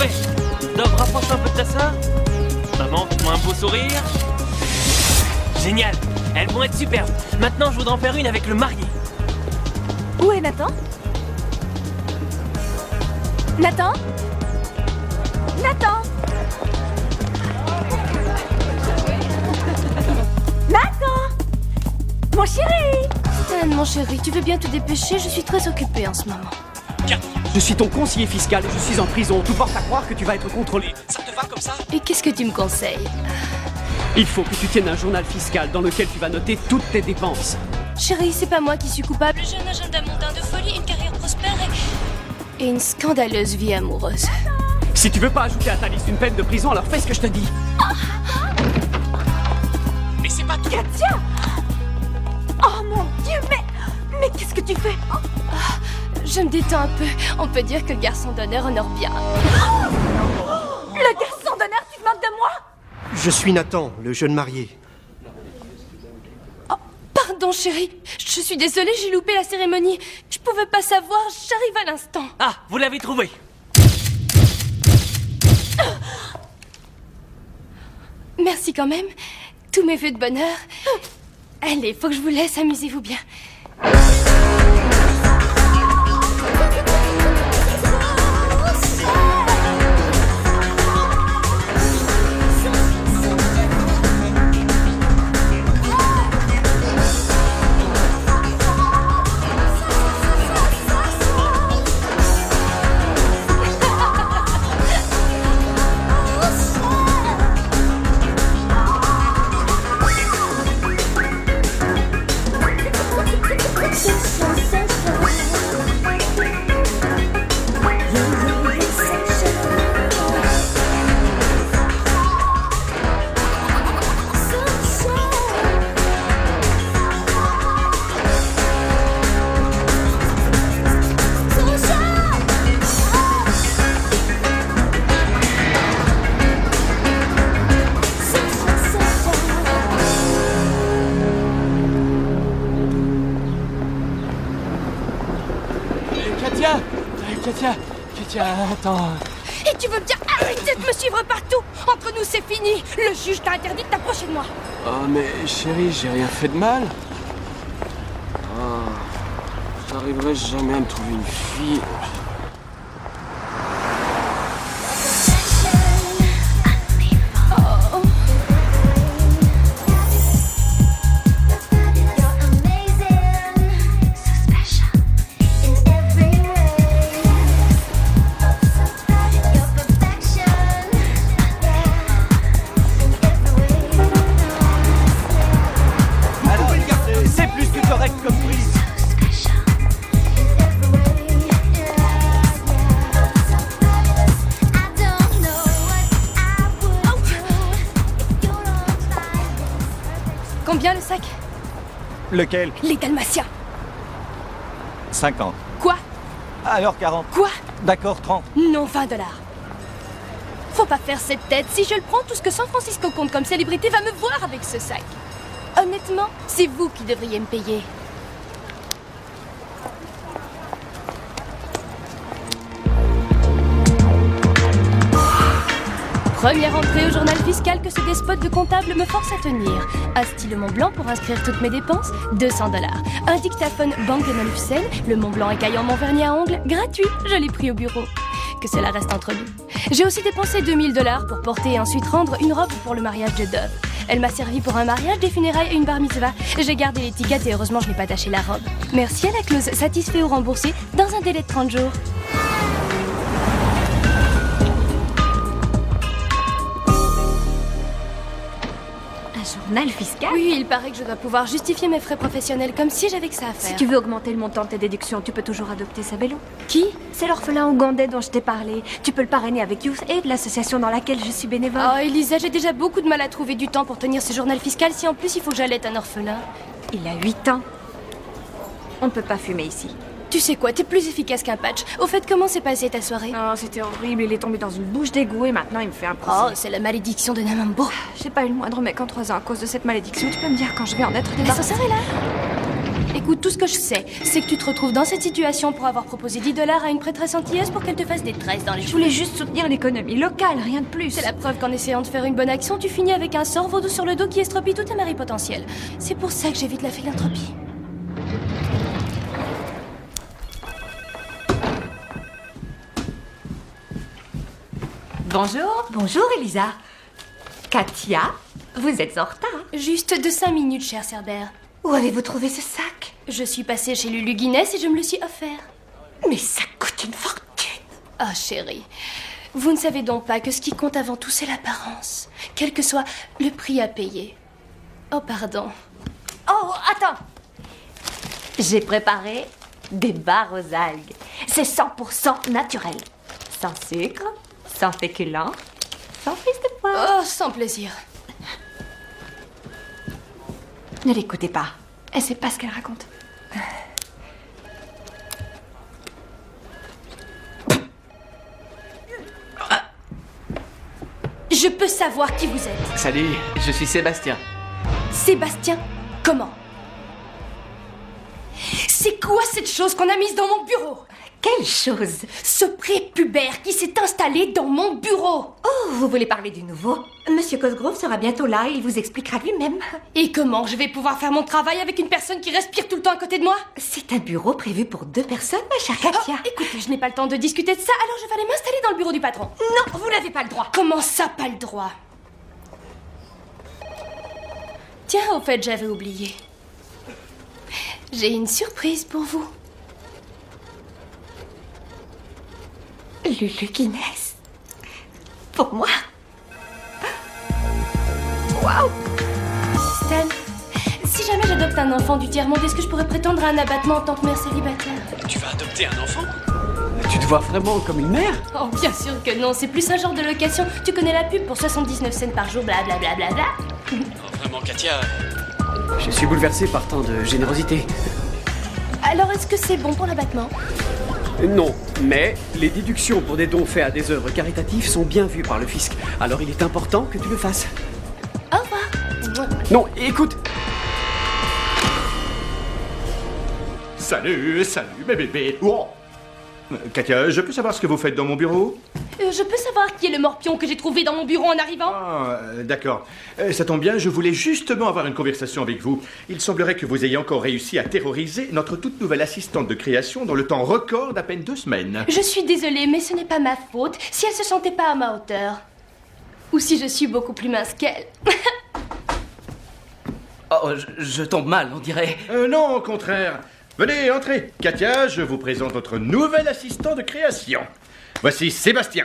Parfait. Dove, rapproche un peu de ta sœur. Maman, fais-moi un beau sourire. Génial. Elles vont être superbes. Maintenant, je voudrais en faire une avec le marié. Où est Nathan? Nathan? Nathan? Nathan? Mon chéri! Stan, mon chéri, tu veux bien te dépêcher? Je suis très occupée en ce moment. Je suis ton conseiller fiscal et je suis en prison. Tout porte à croire que tu vas être contrôlé. Ça te va comme ça? Et qu'est-ce que tu me conseilles? Il faut que tu tiennes un journal fiscal dans lequel tu vas noter toutes tes dépenses. Chérie, c'est pas moi qui suis coupable. J'ai un agenda mondain de folie, une carrière prospère et une scandaleuse vie amoureuse. Si tu veux pas ajouter à ta liste une peine de prison, alors fais ce que je te dis. Mais c'est pas tout. Katia! Oh mon Dieu, mais qu'est-ce que tu fais? Je me détends un peu. On peut dire que le garçon d'honneur honore bien. Le garçon d'honneur, tu te moques de moi? Je suis Nathan, le jeune marié. Oh, pardon, chérie. Je suis désolée, j'ai loupé la cérémonie. Je pouvais pas savoir, j'arrive à l'instant. Ah, vous l'avez trouvé. Merci quand même. Tous mes vœux de bonheur. Allez, faut que je vous laisse, amusez-vous bien. Katia, attends. Et tu veux bien arrêter de me suivre partout? Entre nous, c'est fini. Le juge t'a interdit de t'approcher de moi. Oh, mais chérie, j'ai rien fait de mal. Oh, j'arriverai jamais à me trouver une fille. Combien le sac? Lequel? Les Dalmatiens. 50. Quoi? Alors 40. Quoi? D'accord, 30. Non, 20 $. Faut pas faire cette tête. Si je le prends, tout ce que San Francisco compte comme célébrité va me voir avec ce sac. Honnêtement, c'est vous qui devriez me payer. Première entrée au journal fiscal que ce despote de comptable me force à tenir. Un stylo Montblanc pour inscrire toutes mes dépenses, 200 $. Un dictaphone Bang & Olufsen, le Montblanc écaillant mon vernis à ongles, gratuit, je l'ai pris au bureau. Que cela reste entre nous. J'ai aussi dépensé 2000 $ pour porter et ensuite rendre une robe pour le mariage de Dove. Elle m'a servi pour un mariage, des funérailles et une bar mitzvah. J'ai gardé l'étiquette et heureusement je n'ai pas taché la robe. Merci à la clause satisfait ou remboursé dans un délai de 30 jours. Journal fiscal? Oui, il paraît que je dois pouvoir justifier mes frais professionnels comme si j'avais que ça à faire. Si tu veux augmenter le montant de tes déductions, tu peux toujours adopter Sabelo. Qui? C'est l'orphelin ougandais dont je t'ai parlé. Tu peux le parrainer avec Youth Aid, l'association dans laquelle je suis bénévole. Oh, Elisa, j'ai déjà beaucoup de mal à trouver du temps pour tenir ce journal fiscal si en plus il faut que j'allaite un orphelin. Il a 8 ans. On ne peut pas fumer ici. Tu sais quoi, t'es plus efficace qu'un patch. Au fait, comment s'est passée ta soirée? Oh, c'était horrible. Il est tombé dans une bouche d'égout et maintenant il me fait un procès. Oh, c'est la malédiction de Namambo. J'ai pas eu le moindre mec en 3 ans à cause de cette malédiction. Tu peux me dire quand je vais en être débarrassée? L'ascenseur est là. Écoute, tout ce que je sais, c'est que tu te retrouves dans cette situation pour avoir proposé 10 $ à une prêtresse antillaise pour qu'elle te fasse des tresses dans les Je cheveux. voulais juste soutenir l'économie locale, rien de plus. C'est la preuve qu'en essayant de faire une bonne action, tu finis avec un sort vaudou sur le dos qui estropie tous tes maris potentiels. C'est pour ça que j'évite la philanthropie. Bonjour. Bonjour, Elisa. Katia, vous êtes en retard. Juste de 5 minutes, cher Cerbère. Où avez-vous trouvé ce sac? Je suis passée chez Lulu Guinness et je me le suis offert. Mais ça coûte une fortune. Ah, chérie, vous ne savez donc pas que ce qui compte avant tout, c'est l'apparence. Quel que soit le prix à payer. Oh, pardon. Oh, attends. J'ai préparé des barres aux algues. C'est 100% naturel. Sans sucre, sans féculents, sans prise de poids. Oh, sans plaisir. Ne l'écoutez pas. Elle sait pas ce qu'elle raconte. Je peux savoir qui vous êtes. Salut, je suis Sébastien. Sébastien, comment? C'est quoi cette chose qu'on a mise dans mon bureau? Quelle chose? Ce prépubère qui s'est installé dans mon bureau. Oh, vous voulez parler du nouveau? Monsieur Cosgrove sera bientôt là, il vous expliquera lui-même. Et comment je vais pouvoir faire mon travail avec une personne qui respire tout le temps à côté de moi? C'est un bureau prévu pour 2 personnes, ma chère Katia. Oh, écoutez, je n'ai pas le temps de discuter de ça, alors je vais aller m'installer dans le bureau du patron. Non, vous n'avez pas le droit. Comment ça, pas le droit? Tiens, au fait, j'avais oublié. J'ai une surprise pour vous. Lulu Guinness. Pour moi. Waouh! Stan, si jamais j'adopte un enfant du tiers-monde, est-ce que je pourrais prétendre à un abattement en tant que mère célibataire? Tu vas adopter un enfant? Tu te vois vraiment comme une mère? Oh, bien sûr que non, c'est plus un genre de location. Tu connais la pub pour 79 cents par jour, blablabla. Oh, vraiment, Katia. Je suis bouleversé par tant de générosité. Alors, est-ce que c'est bon pour l'abattement? Non, mais les déductions pour des dons faits à des œuvres caritatives sont bien vues par le fisc. Alors il est important que tu le fasses. Au revoir. Non, écoute. Salut mes bébés. Oh. Katia, je peux savoir ce que vous faites dans mon bureau? Je peux savoir qui est le morpion que j'ai trouvé dans mon bureau en arrivant? Ah, d'accord. Ça tombe bien, je voulais justement avoir une conversation avec vous. Il semblerait que vous ayez encore réussi à terroriser notre toute nouvelle assistante de création dans le temps record d'à peine 2 semaines. Je suis désolée, mais ce n'est pas ma faute si elle se sentait pas à ma hauteur. Ou si je suis beaucoup plus mince qu'elle. Oh, je tombe mal, on dirait. Non, au contraire. Venez, entrez. Katia, je vous présente notre nouvel assistant de création. Voici Sébastien.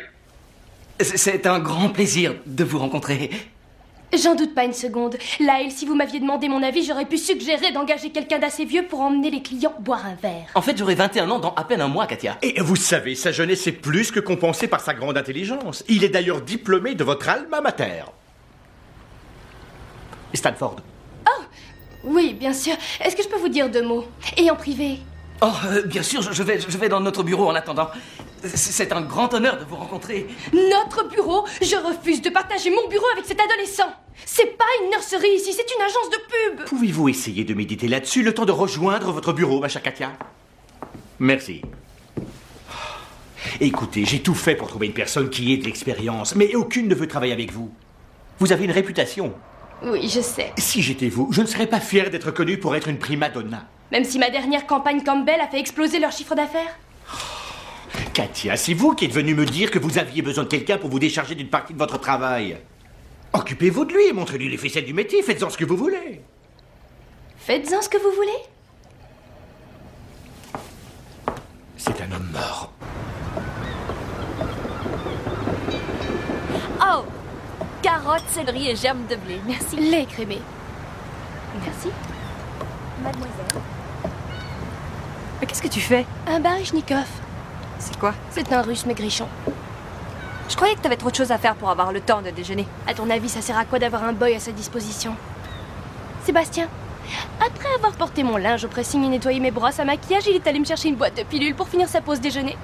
C'est un grand plaisir de vous rencontrer. J'en doute pas une seconde. Lyle, si vous m'aviez demandé mon avis, j'aurais pu suggérer d'engager quelqu'un d'assez vieux pour emmener les clients boire un verre. En fait, j'aurai 21 ans dans à peine un mois, Katia. Et vous savez, sa jeunesse est plus que compensée par sa grande intelligence. Il est d'ailleurs diplômé de votre alma mater. Stanford. Oui, bien sûr. Est-ce que je peux vous dire 2 mots? Et en privé? Oh, bien sûr, je vais dans notre bureau en attendant. C'est un grand honneur de vous rencontrer. Notre bureau? Je refuse de partager mon bureau avec cet adolescent. C'est pas une nurserie ici, c'est une agence de pub. Pouvez-vous essayer de méditer là-dessus le temps de rejoindre votre bureau, ma chère Katia? Merci. Écoutez, j'ai tout fait pour trouver une personne qui ait de l'expérience, mais aucune ne veut travailler avec vous. Vous avez une réputation. Oui, je sais. Si j'étais vous, je ne serais pas fier d'être connu pour être une prima donna. Même si ma dernière campagne Campbell a fait exploser leur chiffre d'affaires. Katia, c'est vous qui êtes venue me dire que vous aviez besoin de quelqu'un pour vous décharger d'une partie de votre travail. Occupez-vous de lui et montrez-lui les ficelles du métier. Faites-en ce que vous voulez. Faites-en ce que vous voulez. C'est un homme mort. Oh! Carottes, céleri et germes de blé. Merci. Lait écrémé. Merci. Mademoiselle. Mais qu'est-ce que tu fais? Un baryshnikov. C'est quoi? C'est un russe maigrichon. Je croyais que t'avais trop de choses à faire pour avoir le temps de déjeuner. À ton avis, ça sert à quoi d'avoir un boy à sa disposition? Sébastien, Après avoir porté mon linge au pressing et nettoyé mes brosses à maquillage, il est allé me chercher une boîte de pilules pour finir sa pause déjeuner.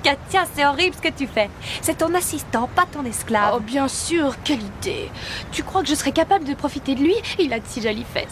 Katia, c'est horrible ce que tu fais. C'est ton assistant, pas ton esclave. Oh, bien sûr, quelle idée. Tu crois que je serais capable de profiter de lui? Il a de si jolies fesses.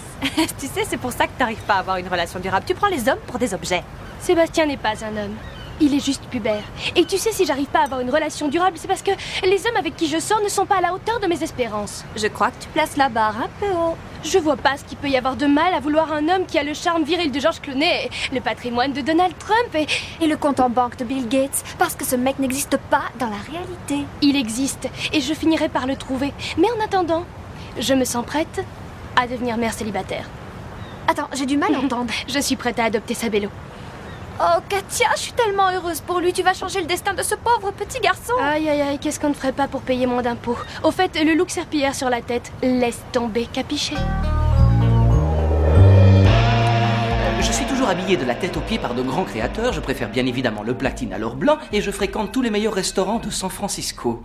Tu sais, c'est pour ça que t'arrives pas à avoir une relation durable. Tu prends les hommes pour des objets. Sébastien n'est pas un homme. Il est juste pubère. Et tu sais, si j'arrive pas à avoir une relation durable, c'est parce que les hommes avec qui je sors ne sont pas à la hauteur de mes espérances. Je crois que tu places la barre un peu haut. Je vois pas ce qu'il peut y avoir de mal à vouloir un homme qui a le charme viril de George Clooney, le patrimoine de Donald Trump et le compte en banque de Bill Gates, parce que ce mec n'existe pas dans la réalité. Il existe, et je finirai par le trouver. Mais en attendant, je me sens prête à devenir mère célibataire. Attends, j'ai du mal à entendre. Je suis prête à adopter Sabello. Oh, Katia, je suis tellement heureuse pour lui. Tu vas changer le destin de ce pauvre petit garçon. Aïe, aïe, aïe, qu'est-ce qu'on ne ferait pas pour payer moins d'impôts? Au fait, le look serpillière sur la tête, laisse tomber, capiché. Je suis toujours habillé de la tête aux pieds par de grands créateurs. Je préfère bien évidemment le platine à l'or blanc et je fréquente tous les meilleurs restaurants de San Francisco.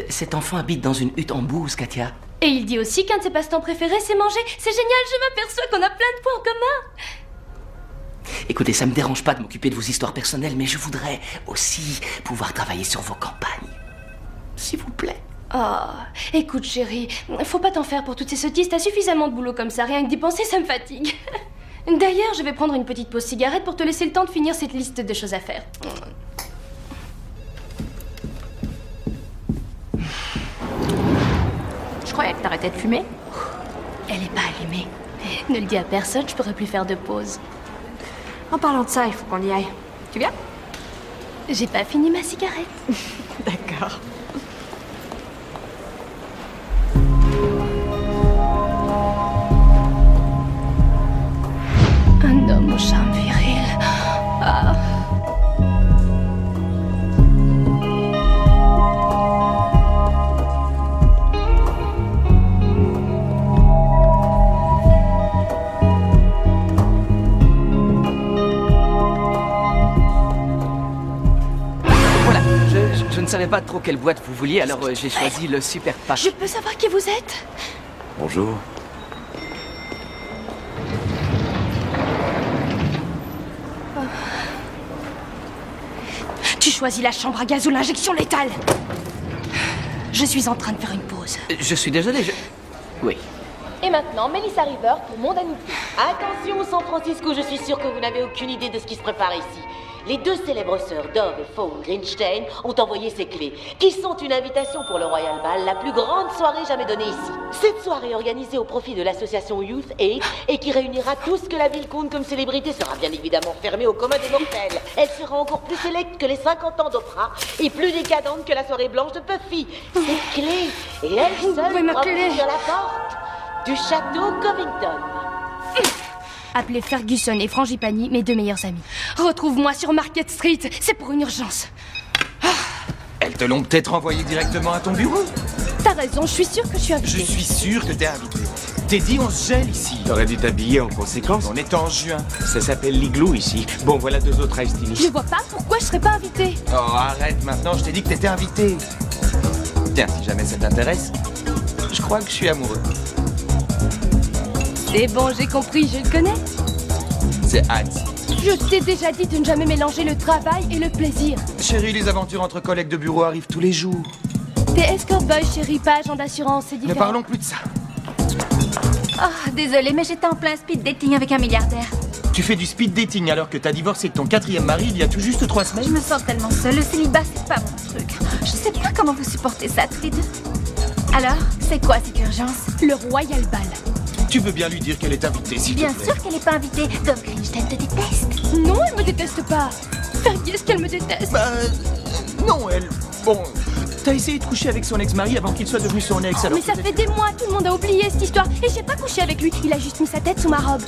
Cet enfant habite dans une hutte en bouse, Katia. Et il dit aussi qu'un de ses passe-temps préférés, c'est manger. C'est génial, je m'aperçois qu'on a plein de points en commun. Écoutez, ça me dérange pas de m'occuper de vos histoires personnelles, mais je voudrais aussi pouvoir travailler sur vos campagnes. S'il vous plaît. Oh, écoute chérie, faut pas t'en faire pour toutes ces sottises, t'as suffisamment de boulot comme ça, rien que d'y penser ça me fatigue. D'ailleurs, je vais prendre une petite pause cigarette pour te laisser le temps de finir cette liste de choses à faire. Je croyais que t'arrêtais de fumer. Elle est pas allumée. Ne le dis à personne, je pourrais plus faire de pause. En parlant de ça, il faut qu'on y aille. Tu viens? J'ai pas fini ma cigarette. D'accord. Un homme au charme viril. Ah. Je ne savais pas trop quelle boîte vous vouliez, alors j'ai choisi le Super Pack. Je peux savoir qui vous êtes? Bonjour. Tu choisis la chambre à gaz ou l'injection létale? Je suis en train de faire une pause. Je suis désolé, Oui. Et maintenant, Melissa River pour Mondanité. Attention, San Francisco, je suis sûre que vous n'avez aucune idée de ce qui se prépare ici. Les deux célèbres sœurs Dove et Fawn Greenstein ont envoyé ces clés, qui sont une invitation pour le Royal Ball, la plus grande soirée jamais donnée ici. Cette soirée organisée au profit de l'association Youth Aid et qui réunira tout ce que la ville compte comme célébrité sera bien évidemment fermée aux commun des mortels. Elle sera encore plus sélecte que les 50 ans d'Oprah et plus décadente que la soirée blanche de Puffy. Ces clés, et elles seules pourront ouvrir la porte du château Covington. Appelez Ferguson et Frangipani, mes deux meilleurs amis. Retrouve-moi sur Market Street, c'est pour une urgence. Elles te l'ont peut-être envoyé directement à ton bureau. T'as raison, je suis sûre que je suis invitée. Je suis sûr que t'es invité. T'es dit, on se gèle ici. T'aurais dû t'habiller en conséquence. On est en juin. Ça s'appelle l'igloo ici. Bon, voilà 2 autres iced tea. Je vois pas pourquoi je serais pas invitée. Oh, arrête maintenant, je t'ai dit que t'étais invité. Tiens, si jamais ça t'intéresse, je crois que je suis amoureux. C'est bon, j'ai compris, je le connais. C'est Hans. Je t'ai déjà dit de ne jamais mélanger le travail et le plaisir. Chérie, les aventures entre collègues de bureau arrivent tous les jours. T'es escort boy, chérie, pas agent d'assurance, c'est différent. Ne parlons plus de ça. Oh, désolée, mais j'étais en plein speed dating avec un milliardaire. Tu fais du speed dating alors que t'as divorcé de ton 4e mari il y a tout juste 3 semaines. Je me sens tellement seule, le célibat, c'est pas mon truc. Je sais pas comment vous supportez ça, tous les deux. Alors, c'est quoi cette urgence? Le Royal Ball. Tu veux bien lui dire qu'elle est invitée, s'il te plaît. Bien sûr qu'elle n'est pas invitée. Dove Greenstein te déteste. Non, elle me déteste pas. Fergie, est-ce qu'elle me déteste? Non, elle... Bon, t'as essayé de coucher avec son ex-mari avant qu'il soit devenu son ex, alors... Mais ça fait des mois, tout le monde a oublié cette histoire. Et j'ai pas couché avec lui, il a juste mis sa tête sous ma robe.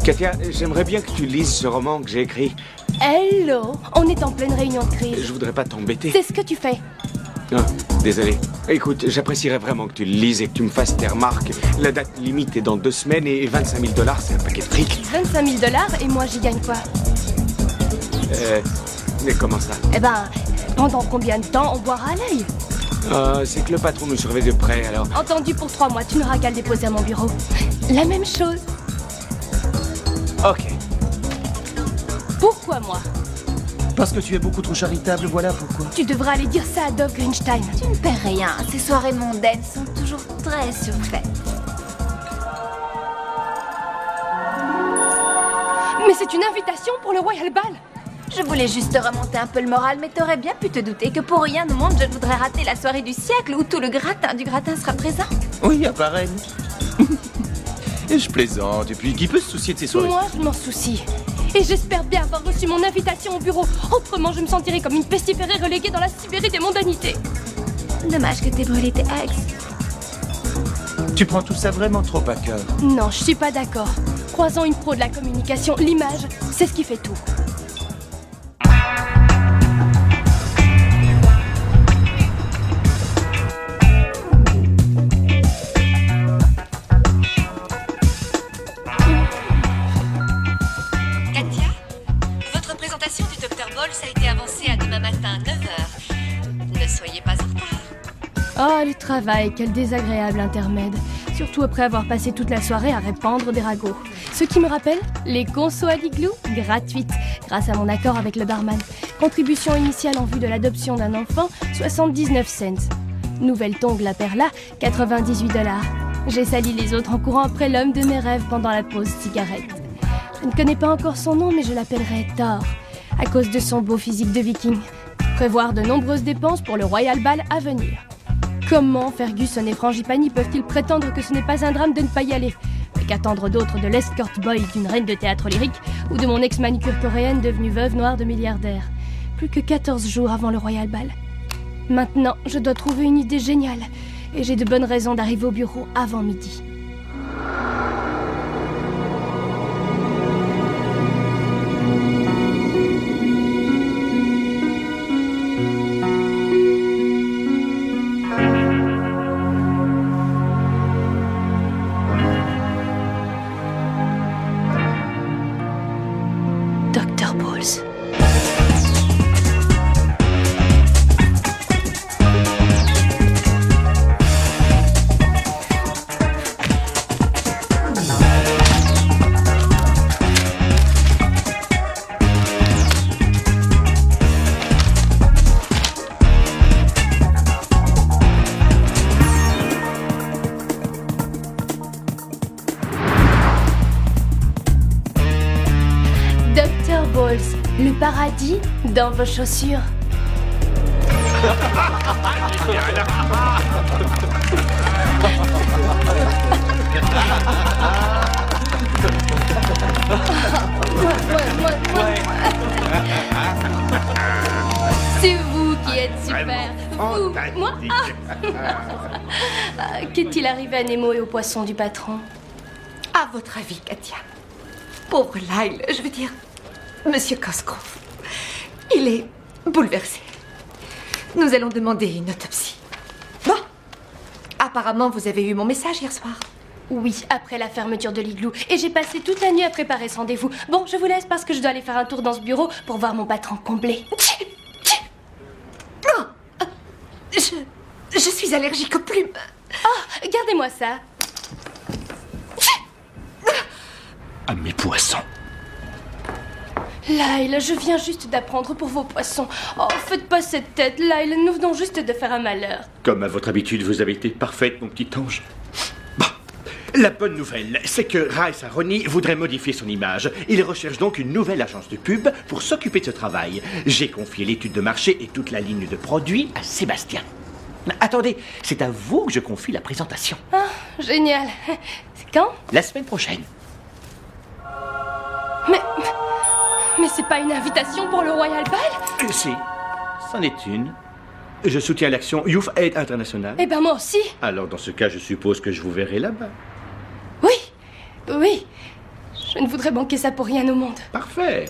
Katia, j'aimerais bien que tu lises ce roman que j'ai écrit. Hello, on est en pleine réunion de crise. Je voudrais pas t'embêter. C'est ce que tu fais. Ah, désolé. Écoute, j'apprécierais vraiment que tu le lises et que tu me fasses tes remarques. La date limite est dans 2 semaines et 25 000 $, c'est un paquet de fric. 25 000 $ et moi j'y gagne quoi? Mais comment ça? Eh ben, pendant combien de temps on boira à l'œil? C'est que le patron nous surveille de près, alors... Entendu, pour 3 mois, tu n'auras qu'à le déposer à mon bureau. La même chose. Ok. Pourquoi moi? Parce que tu es beaucoup trop charitable, voilà pourquoi. Tu devras aller dire ça à Dove Greenstein. Tu ne perds rien. Ces soirées mondaines sont toujours très surfaites. Mais c'est une invitation pour le Royal Ball. Je voulais juste te remonter un peu le moral, mais t'aurais bien pu te douter que pour rien au monde, je voudrais rater la soirée du siècle où tout le gratin du gratin sera présent. Oui, appareil. Et je plaisante, et puis qui peut se soucier de ces soirées? Moi, je m'en soucie. Et j'espère bien avoir reçu mon invitation au bureau. Autrement, je me sentirais comme une pestiférée reléguée dans la Sibérie des mondanités. Dommage que t'aies brûlé tes ex. Tu prends tout ça vraiment trop à cœur. Non, je suis pas d'accord. Croisant une pro de la communication, l'image, c'est ce qui fait tout. A été avancée à demain matin, 9h. Ne soyez pas en retard. Oh, le travail, quel désagréable intermède. Surtout après avoir passé toute la soirée à répandre des ragots. Ce qui me rappelle, les consos à l'igloo, gratuites, grâce à mon accord avec le barman. Contribution initiale en vue de l'adoption d'un enfant, 79 cents. Nouvelle tongue la perla, 98 $. J'ai sali les autres en courant après l'homme de mes rêves pendant la pause cigarette. Je ne connais pas encore son nom, mais je l'appellerai Thor. À cause de son beau physique de viking. Prévoir de nombreuses dépenses pour le Royal Ball à venir. Comment Ferguson et Frangipani peuvent-ils prétendre que ce n'est pas un drame de ne pas y aller? Mais qu'attendre d'autre de l'escort boy d'une reine de théâtre lyrique ou de mon ex-manicure coréenne devenue veuve noire de milliardaire? Plus que 14 jours avant le Royal Ball. Maintenant, je dois trouver une idée géniale. Et j'ai de bonnes raisons d'arriver au bureau avant midi. Dr. Balls. Le paradis dans vos chaussures. C'est vous qui êtes super. Vous, moi. Qu'est-il arrivé à Nemo et au poisson du patron? À votre avis, Katia? Pauvre Lyle, je veux dire, Monsieur Cosgrove, il est bouleversé. Nous allons demander une autopsie. Bon, apparemment vous avez eu mon message hier soir. Oui, après la fermeture de l'igloo. Et j'ai passé toute la nuit à préparer ce rendez-vous. Bon, je vous laisse parce que je dois aller faire un tour dans ce bureau pour voir mon patron comblé. Non, je suis allergique aux plumes. Oh, gardez-moi ça. À mes poissons. Lyle, je viens juste d'apprendre pour vos poissons. Oh, faites pas cette tête, Lyle, nous venons juste de faire un malheur. Comme à votre habitude, vous avez été parfaite, mon petit ange. Bon, la bonne nouvelle, c'est que Rice Aroni voudrait modifier son image. Il recherche donc une nouvelle agence de pub pour s'occuper de ce travail. J'ai confié l'étude de marché et toute la ligne de produits à Sébastien. Attendez, c'est à vous que je confie la présentation. Ah, génial. C'est quand? La semaine prochaine. Mais c'est pas une invitation pour le Royal Ball? Si, c'en est une. Je soutiens l'action Youth Aid International. Eh ben moi aussi. Alors dans ce cas, je suppose que je vous verrai là-bas. Oui. Je ne voudrais manquer ça pour rien au monde. Parfait.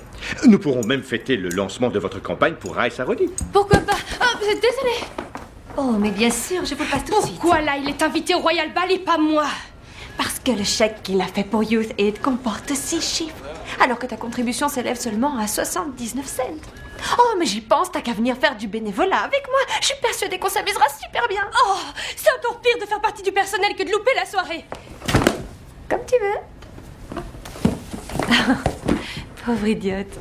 Nous pourrons même fêter le lancement de votre campagne pour Rice Aroni. Pourquoi pas? Oh, désolée. Oh, mais bien sûr, je vous le passe tout de suite. Pourquoi là, il est invité au Royal Ball et pas moi? Parce que le chèque qu'il a fait pour Youth Aid comporte 6 chiffres. alors que ta contribution s'élève seulement à 79 cents. Oh, mais j'y pense, t'as qu'à venir faire du bénévolat avec moi. Je suis persuadée qu'on s'amusera super bien. Oh, c'est encore pire de faire partie du personnel que de louper la soirée. Comme tu veux. Pauvre idiote.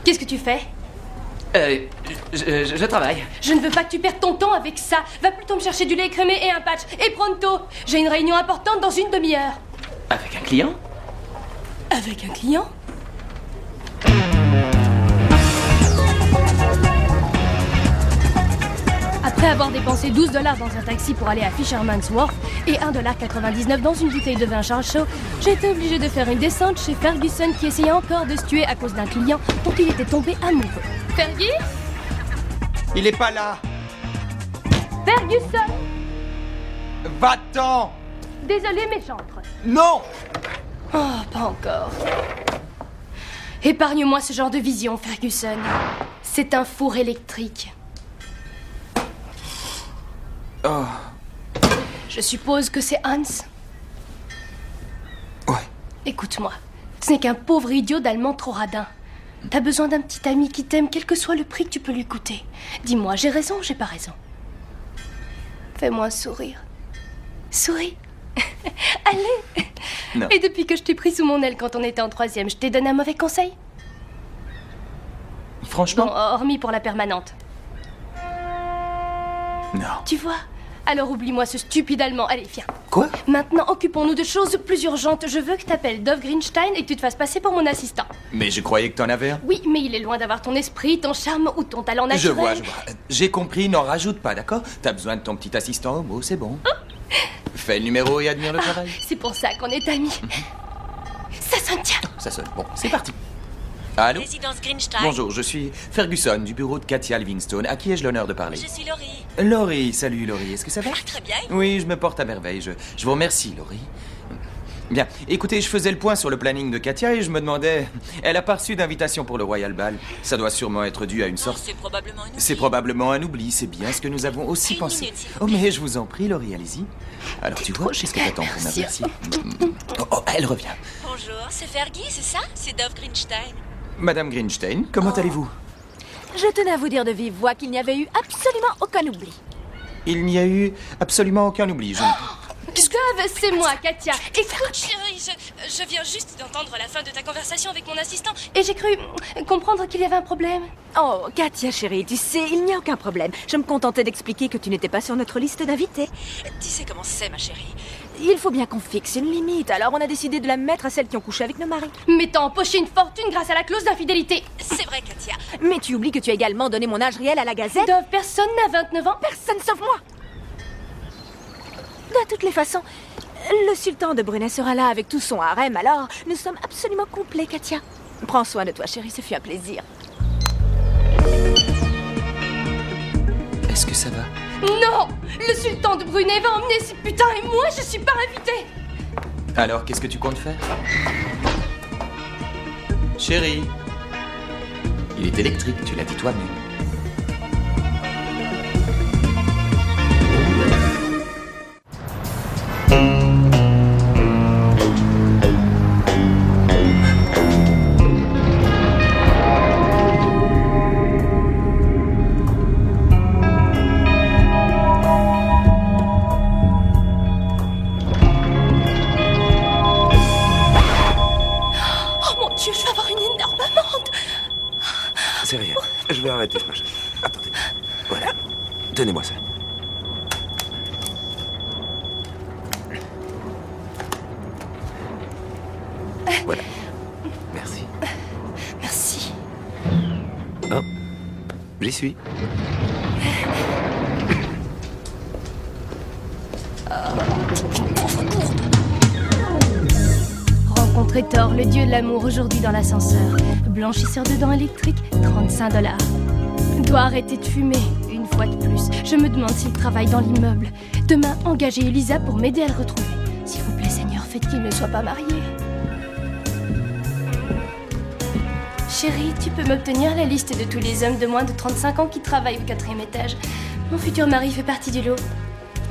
Qu'est-ce que tu fais? Je travaille. Je ne veux pas que tu perdes ton temps avec ça. Va plutôt me chercher du lait écrémé et un patch. Et pronto. J'ai une réunion importante dans une demi-heure. Avec un client? Avec un client? Après avoir dépensé $12 dans un taxi pour aller à Fisherman's Wharf et $1,99 dans une bouteille de vin Charles Shaw, j'ai été obligée de faire une descente chez Ferguson qui essayait encore de se tuer à cause d'un client dont il était tombé amoureux. Fergie? Il est pas là. Ferguson! Va-t'en! Désolé, mais j'entre. Non! Oh, pas encore. Épargne-moi ce genre de vision, Ferguson. C'est un four électrique. Oh. Je suppose que c'est Hans? Ouais. Écoute-moi, ce n'est qu'un pauvre idiot d'allemand trop radin. T'as besoin d'un petit ami qui t'aime, quel que soit le prix que tu peux lui coûter. Dis-moi, j'ai raison ou j'ai pas raison? Fais-moi un sourire. Souris. Allez. Non. Et depuis que je t'ai pris sous mon aile quand on était en 3e, je t'ai donné un mauvais conseil? Franchement? Bon, hormis pour la permanente. Non. Tu vois? Alors oublie-moi ce stupide allemand. Allez, viens. Quoi? Maintenant, occupons-nous de choses plus urgentes. Je veux que t'appelles Dov Greenstein et que tu te fasses passer pour mon assistant. Mais je croyais que t'en avais un. Oui, mais il est loin d'avoir ton esprit, ton charme ou ton talent naturel. Je vois. J'ai compris, n'en rajoute pas, d'accord? T'as besoin de ton petit assistant homo, c'est bon. Fais le numéro et admire le travail. C'est pour ça qu'on est amis. Ça sonne, tiens. Ça sonne. Bon, c'est parti. Allô? Résidence Greenstein. Bonjour, je suis Ferguson du bureau de Katia Livingstone. À qui ai-je l'honneur de parler? Je suis Laurie. Laurie, salut Laurie, est-ce que ça va? Très bien. Oui, je me porte à merveille. Je vous remercie, Laurie. Bien, écoutez, je faisais le point sur le planning de Katia et je me demandais... Elle a pas reçu d'invitation pour le Royal Ball. Ça doit sûrement être dû à une sorte... C'est probablement un oubli. C'est probablement un oubli, c'est bien ce que nous avons aussi Une pensé. minute, s'il vous Oh, mais je vous en prie, Laurie, allez-y. Alors, tu vois, qu'est-ce que t'attends pour ma merci. Oh, elle revient. Bonjour, c'est Fergie, c'est ça? C'est Dov Greenstein. Madame Greenstein, comment allez-vous? Je tenais à vous dire de vive voix qu'il n'y avait eu absolument aucun oubli. Il n'y a eu absolument aucun oubli, je... Dove, c'est moi, Katia. Écoute, chérie, je viens juste d'entendre la fin de ta conversation avec mon assistant. Et j'ai cru comprendre qu'il y avait un problème. Oh, Katia, chérie, tu sais, il n'y a aucun problème. Je me contentais d'expliquer que tu n'étais pas sur notre liste d'invités. Tu sais comment c'est, ma chérie. Il faut bien qu'on fixe une limite, alors on a décidé de la mettre à celles qui ont couché avec nos maris. Mais t'as empoché une fortune grâce à la clause d'infidélité. C'est vrai, Katia. Mais tu oublies que tu as également donné mon âge réel à la Gazette. Dove, personne n'a 29 ans. Personne sauf moi. De toutes les façons, le sultan de Brunei sera là avec tout son harem, alors nous sommes absolument complets, Katia. Prends soin de toi, chérie, ce fut un plaisir. Est-ce que ça va? Non! Le sultan de Brunei va emmener ces putains et moi, je suis pas invitée! Alors, qu'est-ce que tu comptes faire? Chérie, il est électrique, tu l'as dit toi-même. C'est rien. Je vais arrêter ce machin. Attendez. Voilà. Tenez-moi ça. Voilà. Merci. Merci. Oh. J'y suis. Rencontrer Thor, le dieu de l'amour, aujourd'hui dans l'ascenseur. Blanchisseur de dents électriques, $35. Dois arrêter de fumer, une fois de plus. Je me demande s'il travaille dans l'immeuble. Demain, engagez Elisa pour m'aider à le retrouver. S'il vous plaît, Seigneur, faites qu'il ne soit pas marié. Chérie, tu peux m'obtenir la liste de tous les hommes de moins de 35 ans qui travaillent au 4e étage. Mon futur mari fait partie du lot.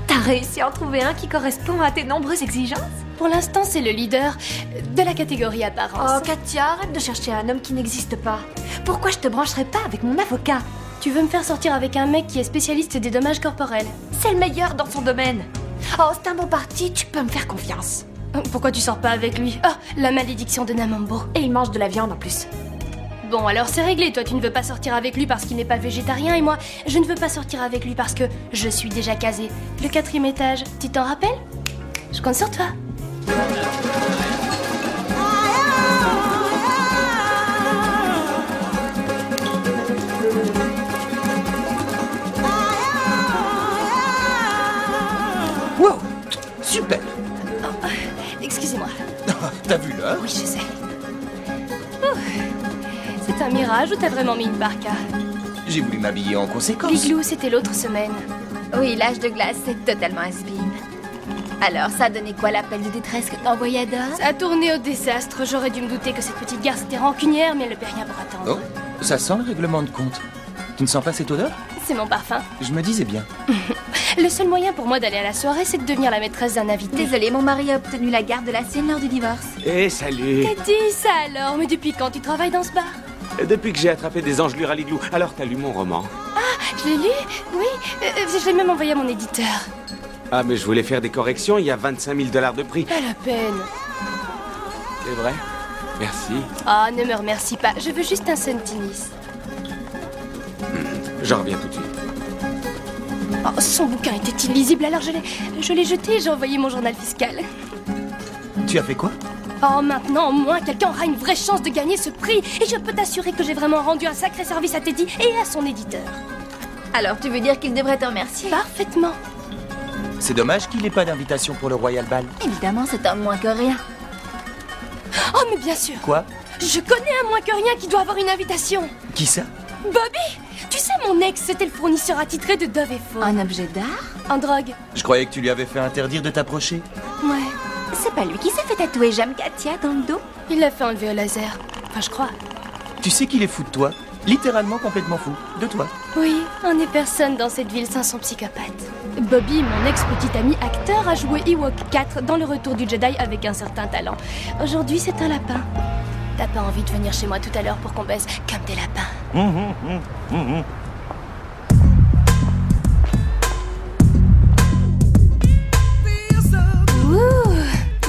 Ta T'as réussi à en trouver un qui correspond à tes nombreuses exigences? Pour l'instant, c'est le leader de la catégorie apparence. Oh, Katia, arrête de chercher un homme qui n'existe pas. Pourquoi je te brancherais pas avec mon avocat? Tu veux me faire sortir avec un mec qui est spécialiste des dommages corporels? C'est le meilleur dans son domaine. Oh, c'est un bon parti, tu peux me faire confiance. Pourquoi tu sors pas avec lui? Oh, la malédiction de Namambo. Et il mange de la viande en plus. Bon, alors c'est réglé. Toi, tu ne veux pas sortir avec lui parce qu'il n'est pas végétarien, et moi, je ne veux pas sortir avec lui parce que je suis déjà casée. Le 4e étage, tu t'en rappelles? Je compte sur toi. Wow, super. Oh, excusez-moi. T'as vu là? Oui, je sais. C'est un mirage ou t'as vraiment mis une parka? J'ai voulu m'habiller en conséquence. L'igloo, c'était l'autre semaine. Oui, l'âge de glace, c'est totalement has-been. Alors, ça a donné quoi l'appel de détresse que t'as envoyé à Dove? Ça a tourné au désastre. J'aurais dû me douter que cette petite garce était rancunière, mais elle ne peut rien pour attendre. Oh, ça sent le règlement de compte. Tu ne sens pas cette odeur? C'est mon parfum. Je me disais bien. Le seul moyen pour moi d'aller à la soirée, c'est de devenir la maîtresse d'un invité. Désolée, mon mari a obtenu la garde de la sienne lors du divorce. Eh, salut. T'as dit ça alors? Mais depuis quand tu travailles dans ce bar? Depuis que j'ai attrapé des engelures à l'igloo. Alors, t'as lu mon roman? Ah, je l'ai lu? Oui, je l'ai même envoyé à mon éditeur. Ah, mais je voulais faire des corrections, il y a 25 000 $ de prix. Pas la peine. C'est vrai? Merci. Ah, ne me remercie pas, je veux juste un Suntinis. J'en reviens tout de suite. Oh, son bouquin était illisible, alors je l'ai jeté et j'ai envoyé mon journal fiscal. Tu as fait quoi? Oh, maintenant, au moins, quelqu'un aura une vraie chance de gagner ce prix. Et je peux t'assurer que j'ai vraiment rendu un sacré service à Teddy et à son éditeur. Alors, tu veux dire qu'il devrait te remercier? Parfaitement. C'est dommage qu'il n'ait pas d'invitation pour le Royal Ball. Évidemment, c'est un moins que rien. Oh, mais bien sûr. Quoi? Je connais un moins que rien qui doit avoir une invitation. Qui ça? Bobby! Tu sais, mon ex, c'était le fournisseur attitré de Dove et Fawn. Un objet d'art? En drogue. Je croyais que tu lui avais fait interdire de t'approcher. Ouais. C'est pas lui qui s'est fait tatouer J'aime Katia dans le dos? Il l'a fait enlever au laser. Enfin, je crois. Tu sais qu'il est fou de toi. Littéralement complètement fou. De toi. Oui, on n'est personne dans cette ville sans son psychopathe. Bobby, mon ex-petit ami acteur, a joué Ewok 4 dans Le Retour du Jedi avec un certain talent. Aujourd'hui, c'est un lapin. T'as pas envie de venir chez moi tout à l'heure pour qu'on baise comme des lapins? Ouh,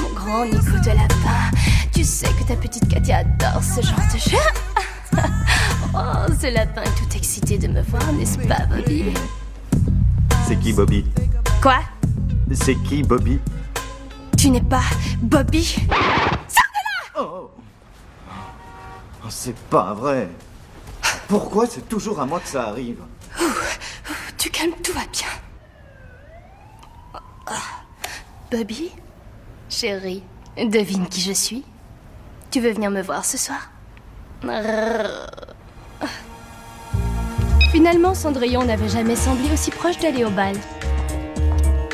mon grand Nico de lapin. Tu sais que ta petite Katia adore ce genre de jeu. Oh, ce lapin est tout excité de me voir, n'est-ce pas, Bobby? C'est qui, Bobby? Quoi? C'est qui, Bobby? Tu n'es pas Bobby? Sors de là! Oh, c'est pas vrai. Pourquoi c'est toujours à moi que ça arrive? Tu calmes, tout va bien. Bobby? Chérie, devine qui je suis? Tu veux venir me voir ce soir? Finalement, Cendrillon n'avait jamais semblé aussi proche d'aller au bal.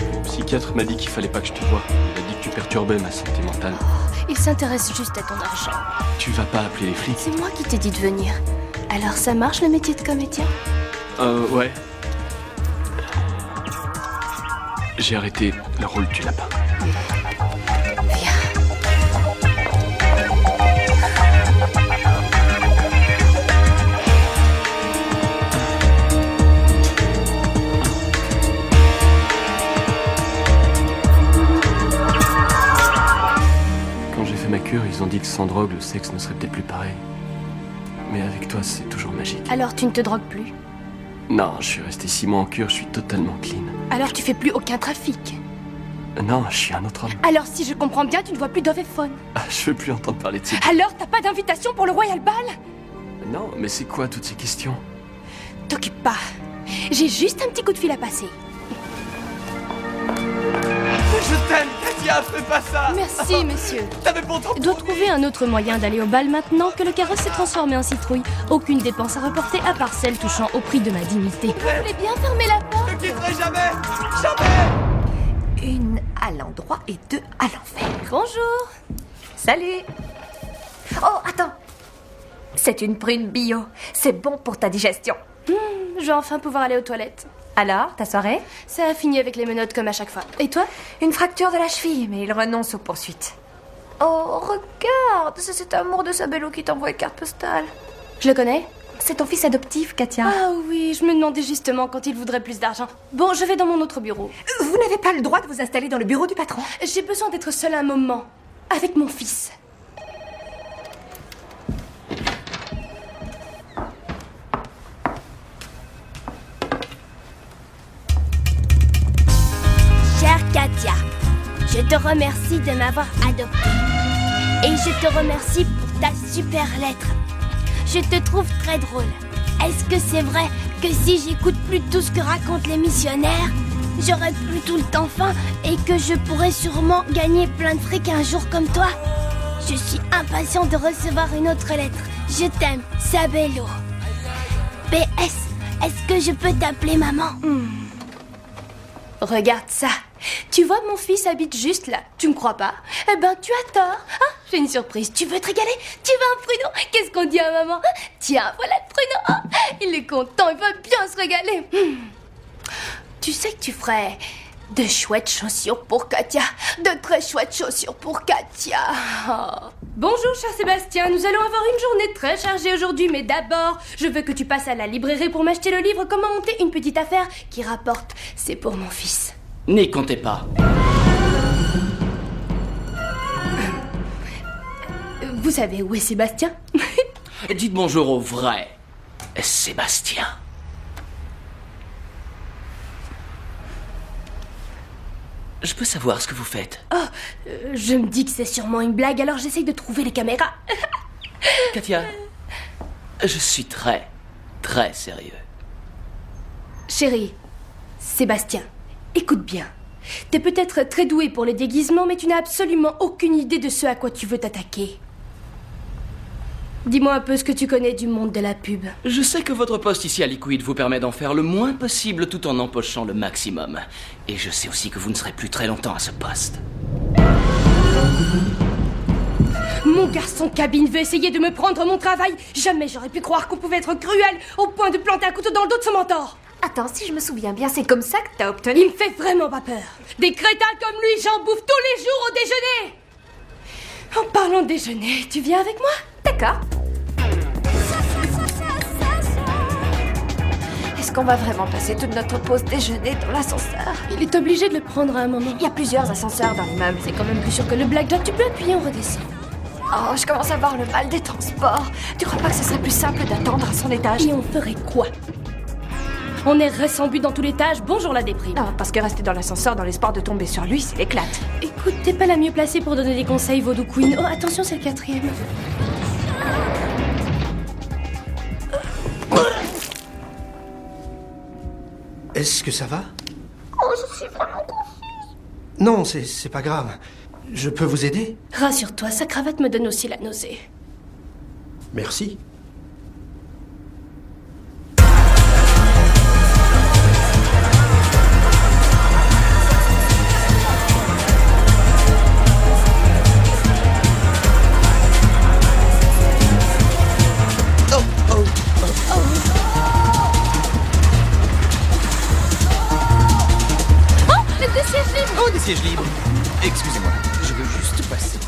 Le psychiatre m'a dit qu'il fallait pas que je te voie. Il a dit que tu perturbais ma santé mentale. Il s'intéresse juste à ton argent. Tu vas pas appeler les flics? C'est moi qui t'ai dit de venir. Alors ça marche le métier de comédien? Ouais. J'ai arrêté le rôle du lapin. Ma cure, ils ont dit que sans drogue, le sexe ne serait peut-être plus pareil. Mais avec toi, c'est toujours magique. Alors tu ne te drogues plus? Non, je suis resté 6 mois en cure, je suis totalement clean. Alors tu fais plus aucun trafic? Non, je suis un autre homme. Alors si je comprends bien, tu ne vois plus Dove et Fawn? Ah, je veux plus entendre parler de ces... Alors t'as pas d'invitation pour le Royal Ball? Non, mais c'est quoi toutes ces questions? T'occupe pas. J'ai juste un petit coup de fil à passer. Je t'aime, Katia, fais pas ça! Merci, monsieur. T'avais pourtant... Dois trouver un autre moyen d'aller au bal maintenant que le carrosse s'est transformé en citrouille. Aucune dépense à reporter à part celle touchant au prix de ma dignité. Vous voulez bien fermer la porte? Je ne quitterai jamais! Jamais! Une à l'endroit et deux à l'enfer. Bonjour. Salut. Oh, attends. C'est une prune bio. C'est bon pour ta digestion. Je vais enfin pouvoir aller aux toilettes. Alors, ta soirée? Ça a fini avec les menottes comme à chaque fois. Et toi? Une fracture de la cheville, mais il renonce aux poursuites. Oh, regarde, c'est cet amour de Sabello qui t'envoie une carte postale. Je le connais? C'est ton fils adoptif, Katia. Ah oui, je me demandais justement quand il voudrait plus d'argent. Bon, je vais dans mon autre bureau. Vous n'avez pas le droit de vous installer dans le bureau du patron. J'ai besoin d'être seule un moment. Avec mon fils. Chère Katia, je te remercie de m'avoir adoptée. Et je te remercie pour ta super lettre. Je te trouve très drôle. Est-ce que c'est vrai que si j'écoute plus tout ce que racontent les missionnaires, j'aurai plus tout le temps faim et que je pourrai sûrement gagner plein de fric un jour comme toi? Je suis impatient de recevoir une autre lettre. Je t'aime, Sabello. PS, est-ce que je peux t'appeler maman? Regarde ça. Tu vois, mon fils habite juste là. Tu me crois pas? Eh ben, tu as tort. Ah, j'ai une surprise. Tu veux te régaler? Tu veux un pruneau? Qu'est-ce qu'on dit à maman? Tiens, voilà le pruneau. Ah, il est content, il va bien se régaler. Tu sais que tu ferais de chouettes chaussures pour Katia. De très chouettes chaussures pour Katia. Oh. Bonjour, cher Sébastien. Nous allons avoir une journée très chargée aujourd'hui. Mais d'abord, je veux que tu passes à la librairie pour m'acheter le livre Comment monter une petite affaire qui rapporte. C'est pour mon fils. N'y comptez pas. Vous savez où est Sébastien? Dites bonjour au vrai Sébastien. Je peux savoir ce que vous faites? Oh, je me dis que c'est sûrement une blague, alors j'essaye de trouver les caméras. Katia, je suis très, très sérieux. Chérie, Sébastien, écoute bien. T'es peut-être très doué pour les déguisements, mais tu n'as absolument aucune idée de ce à quoi tu veux t'attaquer. Dis-moi un peu ce que tu connais du monde de la pub. Je sais que votre poste ici à Liquid vous permet d'en faire le moins possible tout en empochant le maximum. Et je sais aussi que vous ne serez plus très longtemps à ce poste. Mon garçon cabine veut essayer de me prendre mon travail. Jamais j'aurais pu croire qu'on pouvait être cruel au point de planter un couteau dans le dos de son mentor. Attends, si je me souviens bien, c'est comme ça que t'as obtenu... Il me fait vraiment pas peur. Des crétins comme lui, j'en bouffe tous les jours au déjeuner. En parlant de déjeuner, tu viens avec moi? D'accord. Est-ce qu'on va vraiment passer toute notre pause déjeuner dans l'ascenseur? Il est obligé de le prendre à un moment. Il y a plusieurs ascenseurs dans l'immeuble. C'est quand même plus sûr que le blackjack. Tu peux appuyer, on redescend. Oh, je commence à avoir le mal des transports. Tu crois pas que ce serait plus simple d'attendre à son étage? Et on ferait quoi? On errerait sans but dans tout l'étage. Bonjour la déprime. Non, parce que rester dans l'ascenseur dans l'espoir de tomber sur lui, c'est l'éclate. Écoute, t'es pas la mieux placée pour donner des conseils, Vaudou Queen. Oh, attention, c'est le 4e. Est-ce que ça va? Oh, je suis vraiment confuse. Non, c'est pas grave. Je peux vous aider? Rassure-toi, sa cravate me donne aussi la nausée. Merci. Siège libre. Excusez-moi, je veux juste passer.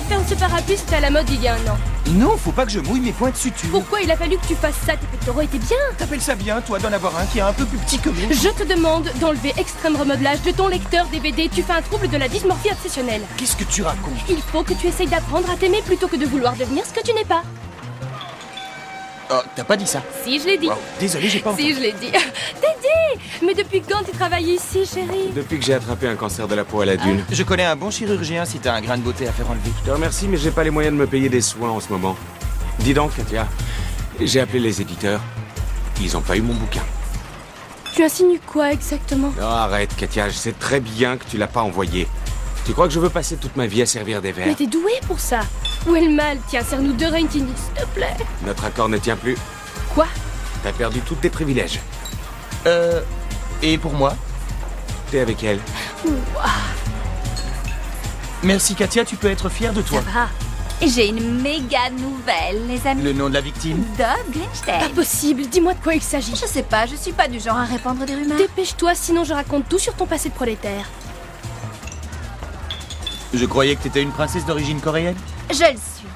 Faire ce parapluie, c'était à la mode il y a un an. Non, faut pas que je mouille mes points de suture. Pourquoi il a fallu que tu fasses ça? Tes pectoraux étaient bien. T'appelles ça bien, toi, d'en avoir un qui est un peu plus petit que moi? Je te demande d'enlever extrême remodelage de ton lecteur DVD. Tu fais un trouble de la dysmorphie obsessionnelle. Qu'est-ce que tu racontes? Il faut que tu essayes d'apprendre à t'aimer plutôt que de vouloir devenir ce que tu n'es pas. Oh, t'as pas dit ça? Si, je l'ai dit. Wow, désolé, j'ai pas entendu. Si, je l'ai dit. T'es dit! Mais depuis quand tu travailles ici, chérie? Depuis que j'ai attrapé un cancer de la peau à la dune. Je connais un bon chirurgien si t'as un grain de beauté à faire enlever. Je te remercie, mais j'ai pas les moyens de me payer des soins en ce moment. Dis donc, Katia, j'ai appelé les éditeurs. Ils ont pas eu mon bouquin. Tu insinues quoi exactement? Non, arrête, Katia, je sais très bien que tu l'as pas envoyé. Tu crois que je veux passer toute ma vie à servir des verres? Mais t'es doué pour ça. Où est le mal? Tiens, serre-nous 2 Reintini, s'il te plaît. Notre accord ne tient plus. Quoi? T'as perdu tous tes privilèges. Et pour moi? T'es avec elle. Merci Katia, tu peux être fière de toi. Ça va. J'ai une méga nouvelle, les amis. Le nom de la victime? Dove Grinstein. Pas possible, dis-moi de quoi il s'agit. Je sais pas, je suis pas du genre à répandre des rumeurs. Dépêche-toi, sinon je raconte tout sur ton passé de prolétaire. Je croyais que t'étais une princesse d'origine coréenne. Je le suis.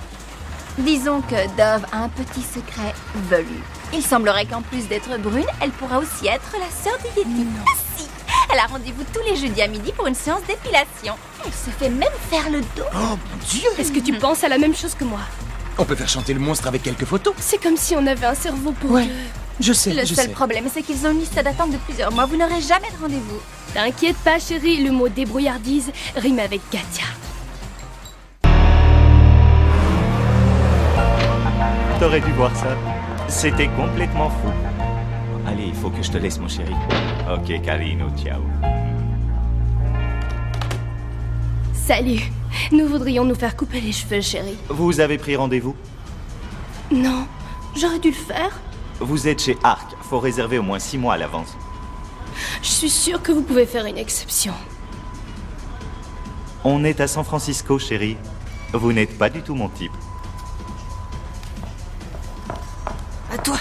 Disons que Dove a un petit secret velu. Il semblerait qu'en plus d'être brune, elle pourra aussi être la sœur de Yeti. Ah, si. Elle a rendez-vous tous les jeudis à midi pour une séance d'épilation. Elle se fait même faire le dos. Oh mon Dieu! Est-ce que tu penses à la même chose que moi? On peut faire chanter le monstre avec quelques photos. C'est comme si on avait un cerveau pour deux. Je sais, Le seul problème, c'est qu'ils ont une liste d'attente de plusieurs mois. Vous n'aurez jamais de rendez-vous. T'inquiète pas, chérie, le mot débrouillardise rime avec Katia. T'aurais dû voir ça. C'était complètement fou. Allez, il faut que je te laisse, mon chéri. Ok, Carino, ciao. Salut. Nous voudrions nous faire couper les cheveux, chérie. Vous avez pris rendez-vous? Non, j'aurais dû le faire. Vous êtes chez Arc. Faut réserver au moins 6 mois à l'avance. Je suis sûre que vous pouvez faire une exception. On est à San Francisco, chérie. Vous n'êtes pas du tout mon type. À toi.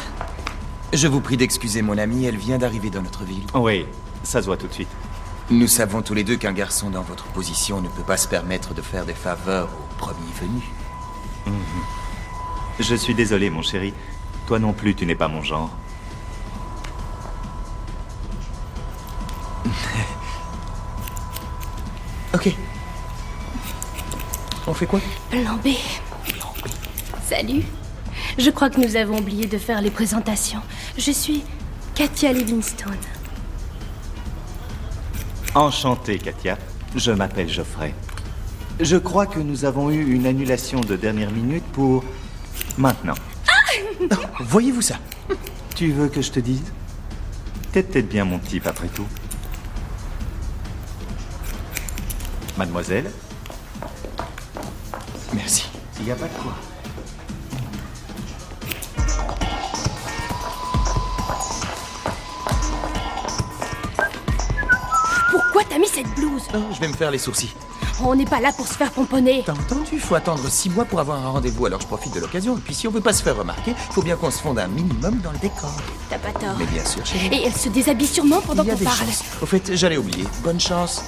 Je vous prie d'excuser mon amie, elle vient d'arriver dans notre ville. Oui, ça se voit tout de suite. Nous savons tous les deux qu'un garçon dans votre position ne peut pas se permettre de faire des faveurs au premier venu. Je suis désolé, mon chéri. Toi non plus, tu n'es pas mon genre. Ok. On fait quoi? Plan B. Salut. Je crois que nous avons oublié de faire les présentations. Je suis Katia Livingstone. Enchanté, Katia. Je m'appelle Geoffrey. Je crois que nous avons eu une annulation de dernière minute pour... maintenant. Voyez-vous ça? Tu veux que je te dise? T'es peut-être bien mon type après tout. Mademoiselle? Merci. Il n'y a pas de quoi. Pourquoi t'as mis cette blouse? Je vais me faire les sourcils. On n'est pas là pour se faire pomponner. T'as entendu? Faut attendre 6 mois pour avoir un rendez-vous, alors je profite de l'occasion. Et puis si on veut pas se faire remarquer, faut bien qu'on se fonde un minimum dans le décor. T'as pas tort. Mais bien sûr, chérie. Et elle se déshabille sûrement pendant Il y a qu'on des parle. chances. Au fait, j'allais oublier. Bonne chance.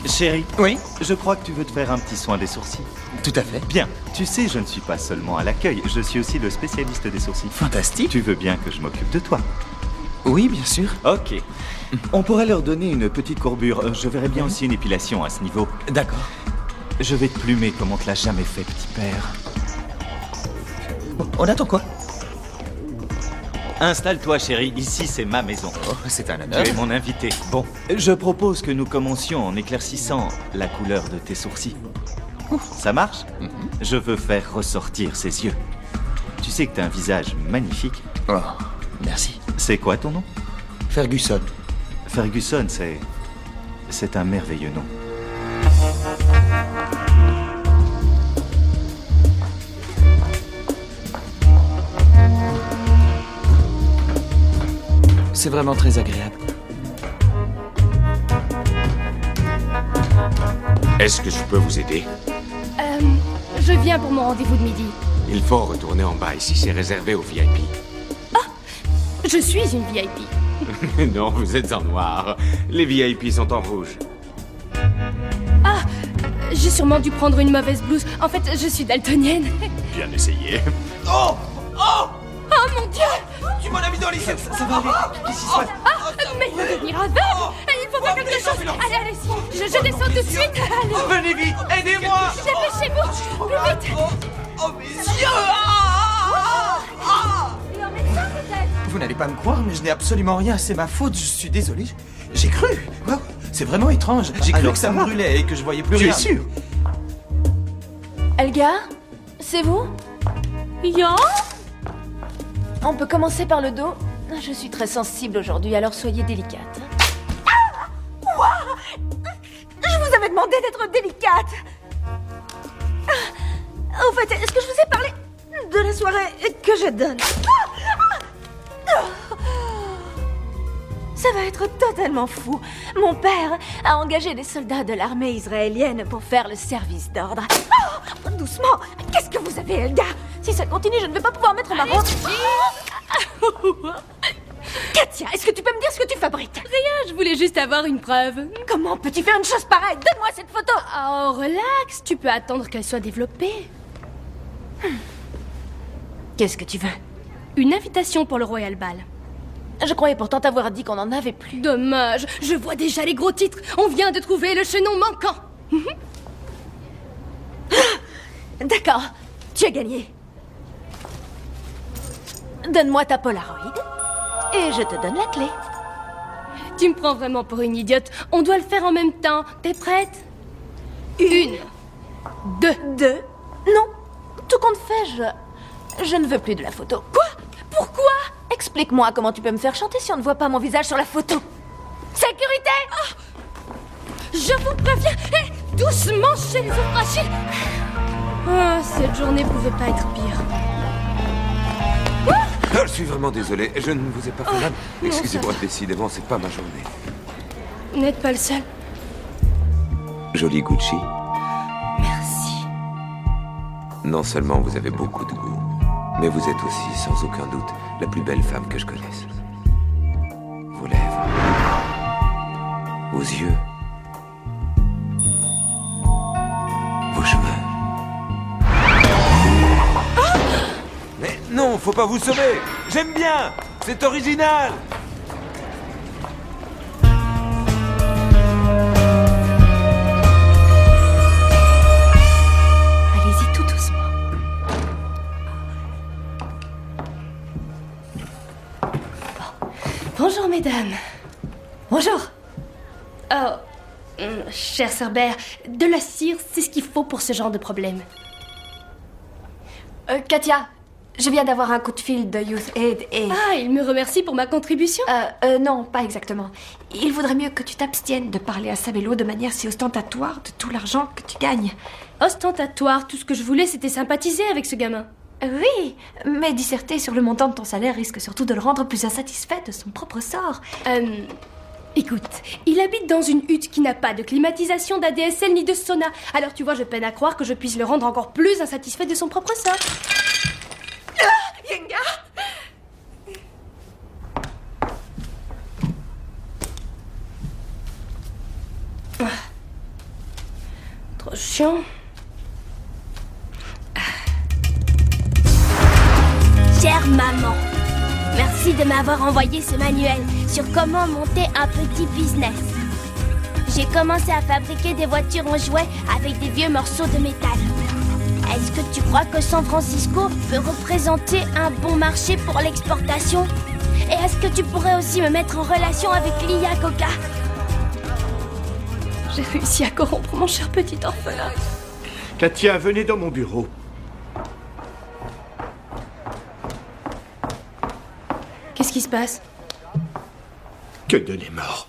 Chérie. Oui? Je crois que tu veux te faire un petit soin des sourcils. Tout à fait. Bien. Tu sais, je ne suis pas seulement à l'accueil, je suis aussi le spécialiste des sourcils. Fantastique. Tu veux bien que je m'occupe de toi? Oui, bien sûr. Ok. On pourrait leur donner une petite courbure. Je verrais bien aussi une épilation à ce niveau. D'accord. Je vais te plumer comme on te l'a jamais fait, petit père. Bon, on attend quoi? Installe-toi, chérie. Ici, c'est ma maison. Oh, c'est un honneur. Tu es mon invité. Bon, je propose que nous commencions en éclaircissant la couleur de tes sourcils. Ça marche? Je veux faire ressortir ses yeux. Tu sais que t'as un visage magnifique. Oh, merci. C'est quoi ton nom? Ferguson. Ferguson, c'est un merveilleux nom. C'est vraiment très agréable. Est-ce que je peux vous aider? Je viens pour mon rendez-vous de midi. Il faut retourner en bas, ici c'est réservé aux VIP. Je suis une VIP. Non, vous êtes en noir. Les VIP sont en rouge. Ah, j'ai sûrement dû prendre une mauvaise blouse. En fait, je suis daltonienne. Bien essayé. Oh! Oh! Oh mon Dieu! Tu m'en as mis dans les yeux. Ça va aller. Qu'est-ce qui se passe? Ah, mais il va devenir aveugle. Il faut faire quelque chose. Allez, allez, je descends tout de suite. Allez. Venez vite, aidez-moi! Dépêchez-vous, plus vite. Oh, mes yeux! Vous n'allez pas me croire, mais je n'ai absolument rien. C'est ma faute, je suis désolé. J'ai cru. Wow, c'est vraiment étrange. J'ai cru que ça me brûlait et que je voyais plus rien. Tu es sûr? Elga? C'est vous? Ya? On peut commencer par le dos. Je suis très sensible aujourd'hui, alors soyez délicate. Je vous avais demandé d'être délicate. Au fait, est-ce que je vous ai parlé de la soirée que je donne? Ça va être totalement fou. Mon père a engagé des soldats de l'armée israélienne pour faire le service d'ordre. doucement. Qu'est-ce que vous avez, Elga? Si ça continue, je ne vais pas pouvoir mettre ma robe. Katia, est-ce que tu peux me dire ce que tu fabriques? Rien, je voulais juste avoir une preuve. Comment peux-tu faire une chose pareille? Donne-moi cette photo. Oh, relax, tu peux attendre qu'elle soit développée. Qu'est-ce que tu veux? Une invitation pour le Royal Ball. Je croyais pourtant t'avoir dit qu'on en avait plus. Dommage, je vois déjà les gros titres. On vient de trouver le chaînon manquant. D'accord, tu as gagné. Donne-moi ta Polaroid et je te donne la clé. Tu me prends vraiment pour une idiote. On doit le faire en même temps. T'es prête? Une. Deux. Non, tout compte fait, je ne veux plus de la photo. Quoi? Pourquoi? Explique-moi comment tu peux me faire chanter si on ne voit pas mon visage sur la photo. Sécurité! Je vous préviens. Hé, doucement chez les os fragiles. Ah, cette journée pouvait pas être pire. Je suis vraiment désolé, je ne vous ai pas fait mal. Excusez-moi, décidément, c'est pas ma journée. Vous n'êtes pas le seul. Joli Gucci. Merci. Non seulement vous avez beaucoup de goût, mais vous êtes aussi, sans aucun doute, la plus belle femme que je connaisse. Vos lèvres, vos yeux, vos cheveux. Mais non, faut pas vous sauver. J'aime bien. C'est original. Allez-y tout doucement. Bonjour, mesdames. Bonjour. Oh, chère Cerbère, de la cire, c'est ce qu'il faut pour ce genre de problème. Katia, je viens d'avoir un coup de fil de Youth Aid et... Ah, il me remercie pour ma contribution? Non, pas exactement. Il vaudrait mieux que tu t'abstiennes de parler à Sabello de manière si ostentatoire de tout l'argent que tu gagnes. Ostentatoire, tout ce que je voulais, c'était sympathiser avec ce gamin. Oui, mais disserter sur le montant de ton salaire risque surtout de le rendre plus insatisfait de son propre sort. Écoute, il habite dans une hutte qui n'a pas de climatisation, d'ADSL ni de sauna. Alors tu vois, je peine à croire que je puisse le rendre encore plus insatisfait de son propre sort. Yenga! Trop chiant. Chère maman, merci de m'avoir envoyé ce manuel sur comment monter un petit business. J'ai commencé à fabriquer des voitures en jouets avec des vieux morceaux de métal. Est-ce que tu crois que San Francisco peut représenter un bon marché pour l'exportation? Et est-ce que tu pourrais aussi me mettre en relation avec Lia Coca? J'ai réussi à corrompre mon cher petit orphelin. Katia, venez dans mon bureau. Qu'est-ce qui se passe? Cuddle est mort.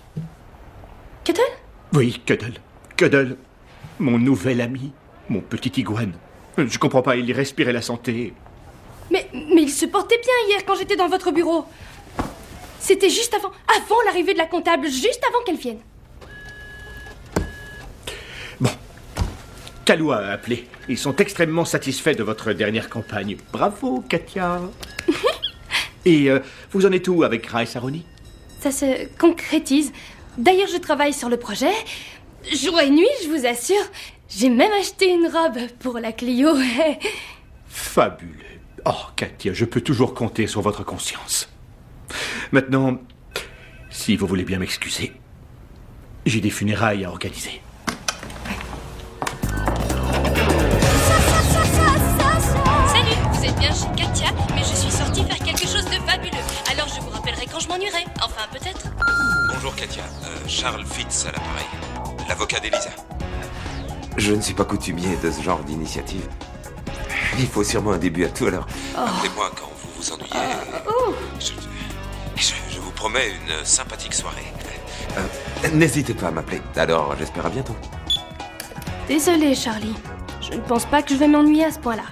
Cuddle? Oui, Cuddle. Cuddle, mon nouvel ami, mon petit iguane. Je comprends pas, il respirait la santé. Mais il se portait bien hier quand j'étais dans votre bureau. C'était juste avant l'arrivée de la comptable, juste avant qu'elle vienne. Bon. Kalou a appelé. Ils sont extrêmement satisfaits de votre dernière campagne. Bravo, Katia. Et vous en êtes où avec Rice Aroni? Ça se concrétise. D'ailleurs, je travaille sur le projet. Jour et nuit, je vous assure. J'ai même acheté une robe pour la Clio. Fabuleux. Oh, Katia, je peux toujours compter sur votre conscience. Maintenant, si vous voulez bien m'excuser, j'ai des funérailles à organiser. Salut, vous êtes bien chez Katia, mais je suis sortie faire quelque chose de fabuleux. Alors je vous rappellerai quand je m'ennuierai. Enfin, peut-être. Bonjour Katia, Charles Fitz à l'appareil, l'avocat d'Elisa. Je ne suis pas coutumier de ce genre d'initiative. Il faut sûrement un début à tout, alors appelez-moi quand vous vous ennuyez. Je vous promets une sympathique soirée. N'hésitez pas à m'appeler, alors j'espère à bientôt. Désolée, Charlie. Je ne pense pas que je vais m'ennuyer à ce point-là.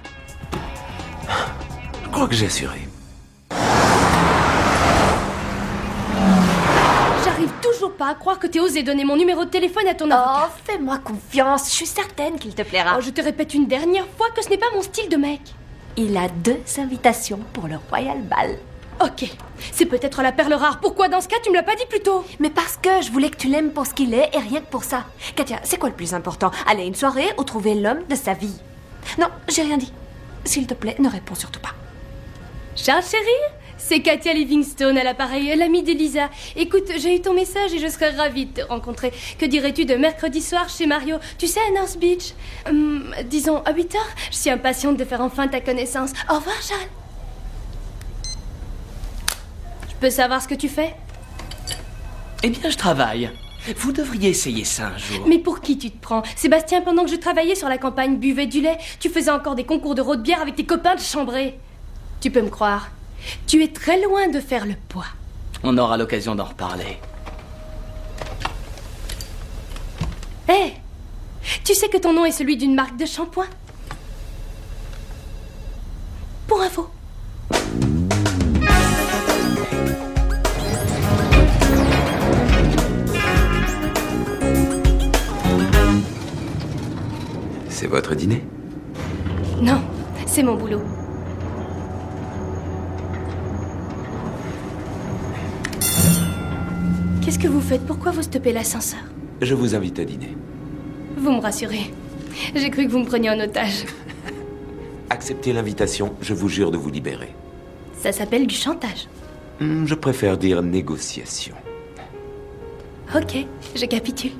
Je crois que j'ai assuré. J'arrive toujours toujours pas à croire que t'aies osé donner mon numéro de téléphone à ton avocat. Oh, fais-moi confiance, je suis certaine qu'il te plaira. Oh, je te répète une dernière fois que ce n'est pas mon style de mec. Il a 2 invitations pour le Royal Ball. Ok, c'est peut-être la perle rare. Pourquoi dans ce cas tu me l'as pas dit plus tôt? Mais parce que je voulais que tu l'aimes pour ce qu'il est et rien que pour ça. Katia, c'est quoi le plus important? Aller à une soirée ou trouver l'homme de sa vie? Non, j'ai rien dit. S'il te plaît, ne réponds surtout pas. Charles chéri, c'est Katia Livingstone à l'appareil, l'amie d'Elisa. Écoute, j'ai eu ton message et je serais ravie de te rencontrer. Que dirais-tu de mercredi soir chez Mario? Tu sais, à North Beach. Disons à 8h. Je suis impatiente de faire enfin ta connaissance. Au revoir, Charles. Je peux savoir ce que tu fais? Eh bien, je travaille. Vous devriez essayer ça un jour. Mais pour qui tu te prends? Sébastien, pendant que je travaillais sur la campagne buvait du lait, tu faisais encore des concours de road bière avec tes copains de chambrée. Tu peux me croire. Tu es très loin de faire le poids. On aura l'occasion d'en reparler. Hé, tu sais que ton nom est celui d'une marque de shampoing? Pour info. C'est votre dîner? Non, c'est mon boulot. Qu'est-ce que vous faites? Pourquoi vous stoppez l'ascenseur? Je vous invite à dîner. Vous me rassurez. J'ai cru que vous me preniez en otage. Acceptez l'invitation, je vous jure de vous libérer. Ça s'appelle du chantage. Je préfère dire négociation. Ok, je capitule.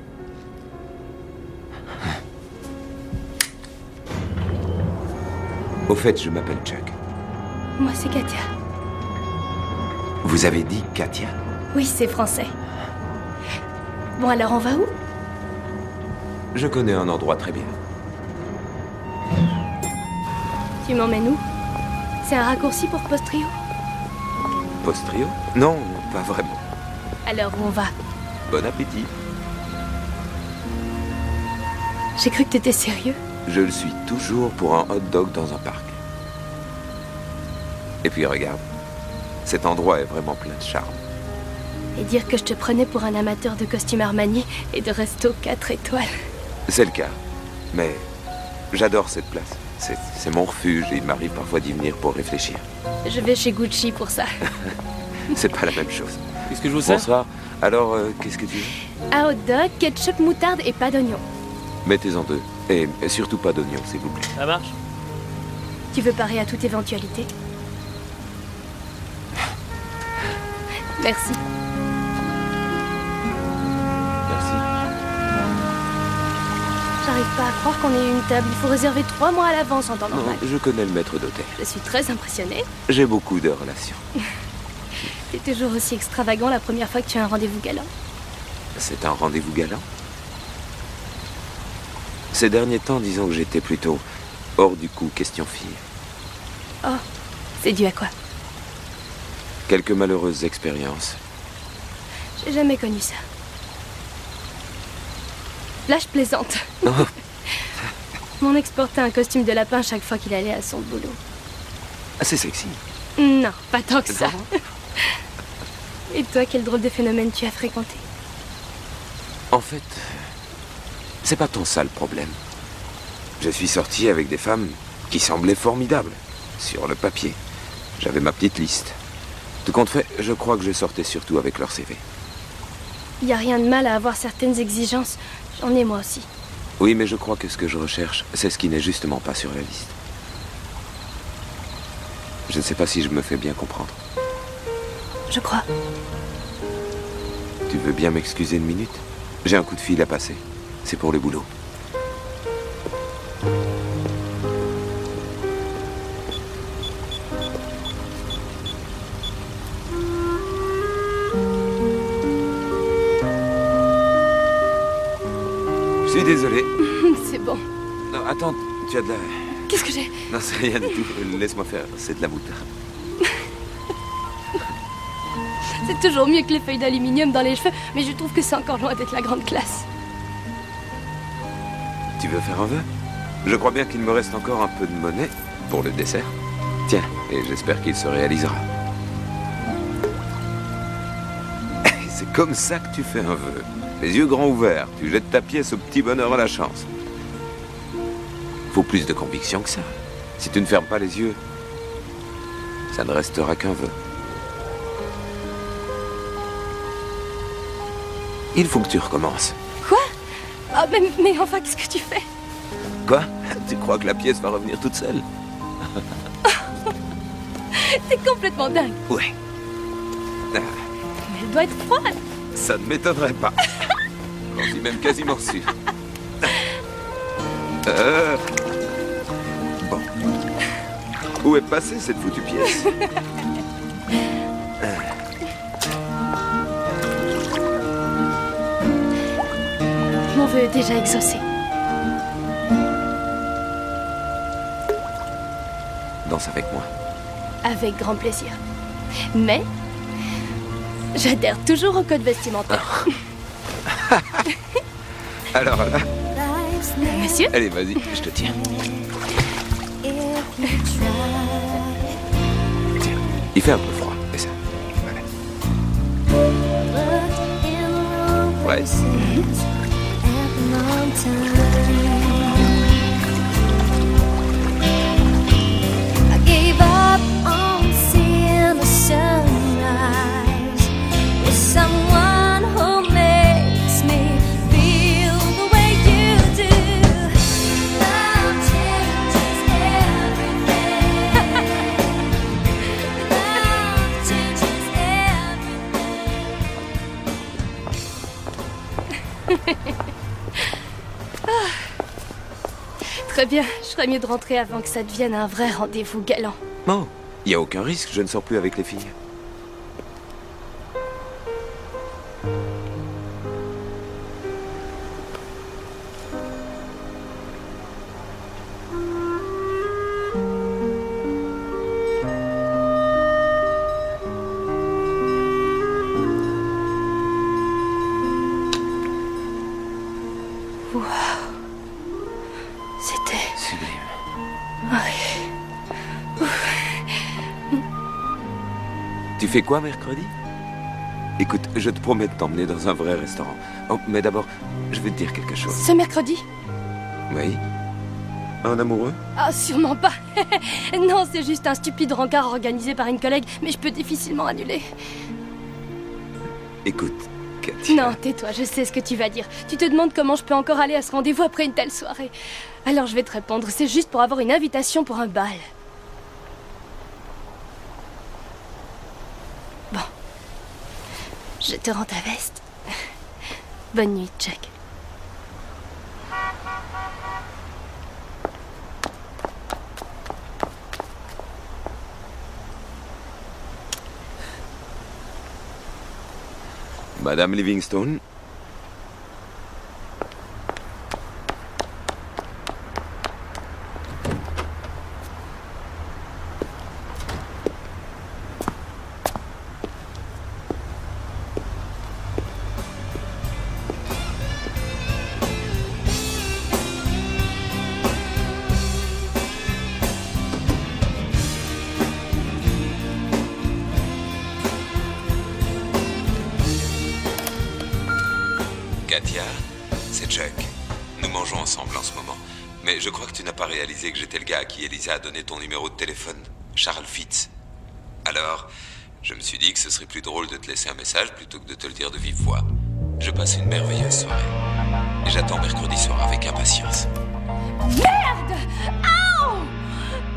Au fait, je m'appelle Chuck. Moi, c'est Katia. Vous avez dit Katia? Oui, c'est français. Bon, alors on va où? Je connais un endroit très bien. Tu m'emmènes où? C'est un raccourci pour Postrio? Postrio? Non, pas vraiment. Alors où on va? Bon appétit. J'ai cru que t'étais sérieux. Je le suis toujours pour un hot dog dans un parc. Et puis regarde, cet endroit est vraiment plein de charme. Et dire que je te prenais pour un amateur de costumes Armani et de resto 4 étoiles. C'est le cas, mais j'adore cette place. C'est mon refuge et il m'arrive parfois d'y venir pour réfléchir. Je vais chez Gucci pour ça. C'est pas la même chose. Qu'est-ce que je vous sers? Bonsoir. Alors, qu'est-ce que tu veux? Un hot dog, ketchup, moutarde et pas d'oignon. Mettez-en 2. Et surtout pas d'oignons, s'il vous plaît. Ça marche? Tu veux parer à toute éventualité? Merci. Merci. J'arrive pas à croire qu'on ait eu une table. Il faut réserver 3 mois à l'avance en temps normal. Non, je connais le maître d'hôtel. Je suis très impressionnée. J'ai beaucoup de relations. T'es toujours aussi extravagant la première fois que tu as un rendez-vous galant. C'est un rendez-vous galant? Ces derniers temps, disons que j'étais plutôt hors du coup question fille. Oh, c'est dû à quoi? Quelques malheureuses expériences. J'ai jamais connu ça. Là, je plaisante. Oh. Mon ex portait un costume de lapin chaque fois qu'il allait à son boulot. Assez sexy. Non, pas tant que ça. Et toi, quel drôle de phénomène tu as fréquenté? En fait, c'est pas tant ça le problème. Je suis sorti avec des femmes qui semblaient formidables, sur le papier. J'avais ma petite liste. Tout compte fait, je crois que je sortais surtout avec leur CV. Y a rien de mal à avoir certaines exigences. J'en ai moi aussi. Oui, mais je crois que ce que je recherche, c'est ce qui n'est justement pas sur la liste. Je ne sais pas si je me fais bien comprendre. Je crois. Tu veux bien m'excuser une minute? J'ai un coup de fil à passer. C'est pour le boulot. Je suis désolé. C'est bon. Non, attends, tu as de la... Qu'est-ce que j'ai? Non, c'est rien du tout. Laisse-moi faire. C'est de la moutarde. C'est toujours mieux que les feuilles d'aluminium dans les cheveux, mais je trouve que c'est encore loin d'être la grande classe. Tu veux faire un vœu? Je crois bien qu'il me reste encore un peu de monnaie pour le dessert. Tiens, et j'espère qu'il se réalisera. C'est comme ça que tu fais un vœu. Les yeux grands ouverts, tu jettes ta pièce au petit bonheur à la chance. Faut plus de conviction que ça. Si tu ne fermes pas les yeux, ça ne restera qu'un vœu. Il faut que tu recommences. Quoi? Ah, mais enfin, qu'est-ce que tu fais? Quoi? Tu crois que la pièce va revenir toute seule? T'es complètement dingue. Ouais. Mais elle doit être froide. Ça ne m'étonnerait pas. J'en suis même quasiment sûr. Bon. Où est passée cette foutue pièce? Mon vœu est déjà exaucé. Danse avec moi. Avec grand plaisir. Mais j'adhère toujours au code vestimentaire. Alors là. Monsieur? Allez, vas-y, je te tiens. Tiens, il fait un peu froid, mais ça. Voilà. Ouais. I gave up on seeing the sunrise with someone who makes me feel the way you do. Love changes everything. Love changes everything. Très bien, je ferais mieux de rentrer avant que ça devienne un vrai rendez-vous galant. Non, il n'y a aucun risque, je ne sors plus avec les filles. Wow. C'était... Sublime. Ouais. Tu fais quoi mercredi? Écoute, je te promets de t'emmener dans un vrai restaurant. Oh, mais d'abord, je vais te dire quelque chose. Ce mercredi? Oui? Un amoureux? Ah, sûrement pas. Non, c'est juste un stupide rencard organisé par une collègue, mais je peux difficilement annuler. Écoute, Katia... Non, tais-toi, je sais ce que tu vas dire. Tu te demandes comment je peux encore aller à ce rendez-vous après une telle soirée. Alors je vais te répondre, c'est juste pour avoir une invitation pour un bal. Bon. Je te rends ta veste. Bonne nuit, Jack. Madame Livingstone? Katia, c'est Chuck. Nous mangeons ensemble en ce moment. Mais je crois que tu n'as pas réalisé que j'étais le gars à qui Elisa a donné ton numéro de téléphone, Charles Fitz. Alors, je me suis dit que ce serait plus drôle de te laisser un message plutôt que de te le dire de vive voix. Je passe une merveilleuse soirée. Et j'attends mercredi soir avec impatience. Merde! Au!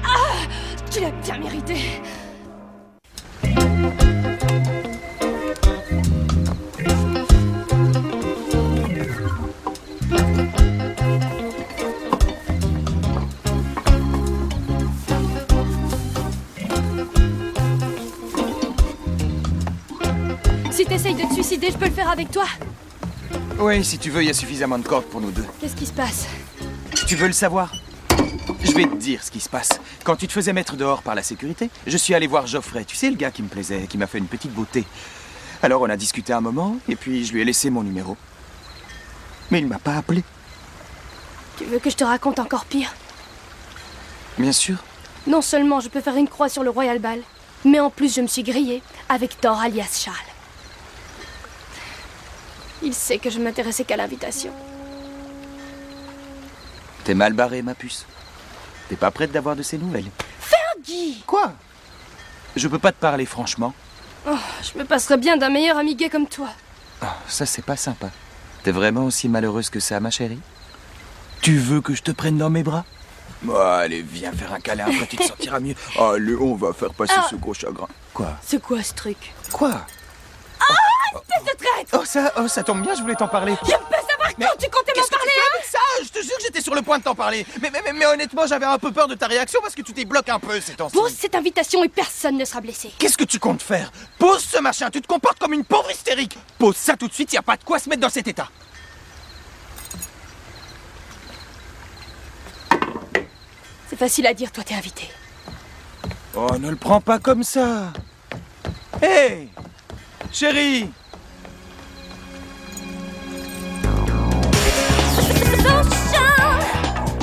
Ah! Tu l'as bien mérité. Si t'essayes de te suicider, je peux le faire avec toi. Oui, si tu veux, il y a suffisamment de cordes pour nous deux. Qu'est-ce qui se passe? Tu veux le savoir? Je vais te dire ce qui se passe. Quand tu te faisais mettre dehors par la sécurité, je suis allé voir Geoffrey. Tu sais, le gars qui me plaisait, qui m'a fait une petite beauté. Alors on a discuté un moment, et puis je lui ai laissé mon numéro. Mais il m'a pas appelé. Tu veux que je te raconte encore pire? Bien sûr. Non seulement je peux faire une croix sur le Royal Ball, mais en plus je me suis grillée avec Thor alias Charles. Il sait que je m'intéressais qu'à l'invitation. T'es mal barré, ma puce. T'es pas prête d'avoir de ces nouvelles. Fergie! Quoi? Je peux pas te parler franchement. Oh, je me passerais bien d'un meilleur ami gay comme toi. Oh, ça, c'est pas sympa. T'es vraiment aussi malheureuse que ça, ma chérie? Tu veux que je te prenne dans mes bras? Oh, allez, viens faire un câlin, après tu te sentiras mieux. Allez, on va faire passer ce gros chagrin. Quoi? C'est quoi ce truc? Quoi? Espèce de traître! Oh, ça tombe bien, je voulais t'en parler. Je peux savoir quand tu comptais m'en parler, hein? Ça, je te jure que j'étais sur le point de t'en parler. Mais honnêtement, j'avais un peu peur de ta réaction parce que tu t'es bloqué un peu ces temps-ci. Pose cette invitation et personne ne sera blessé. Qu'est-ce que tu comptes faire? Pose ce machin, tu te comportes comme une pauvre hystérique. Pose ça tout de suite, y a pas de quoi se mettre dans cet état. C'est facile à dire, toi t'es invité. Oh, ne le prends pas comme ça. Hé, chérie.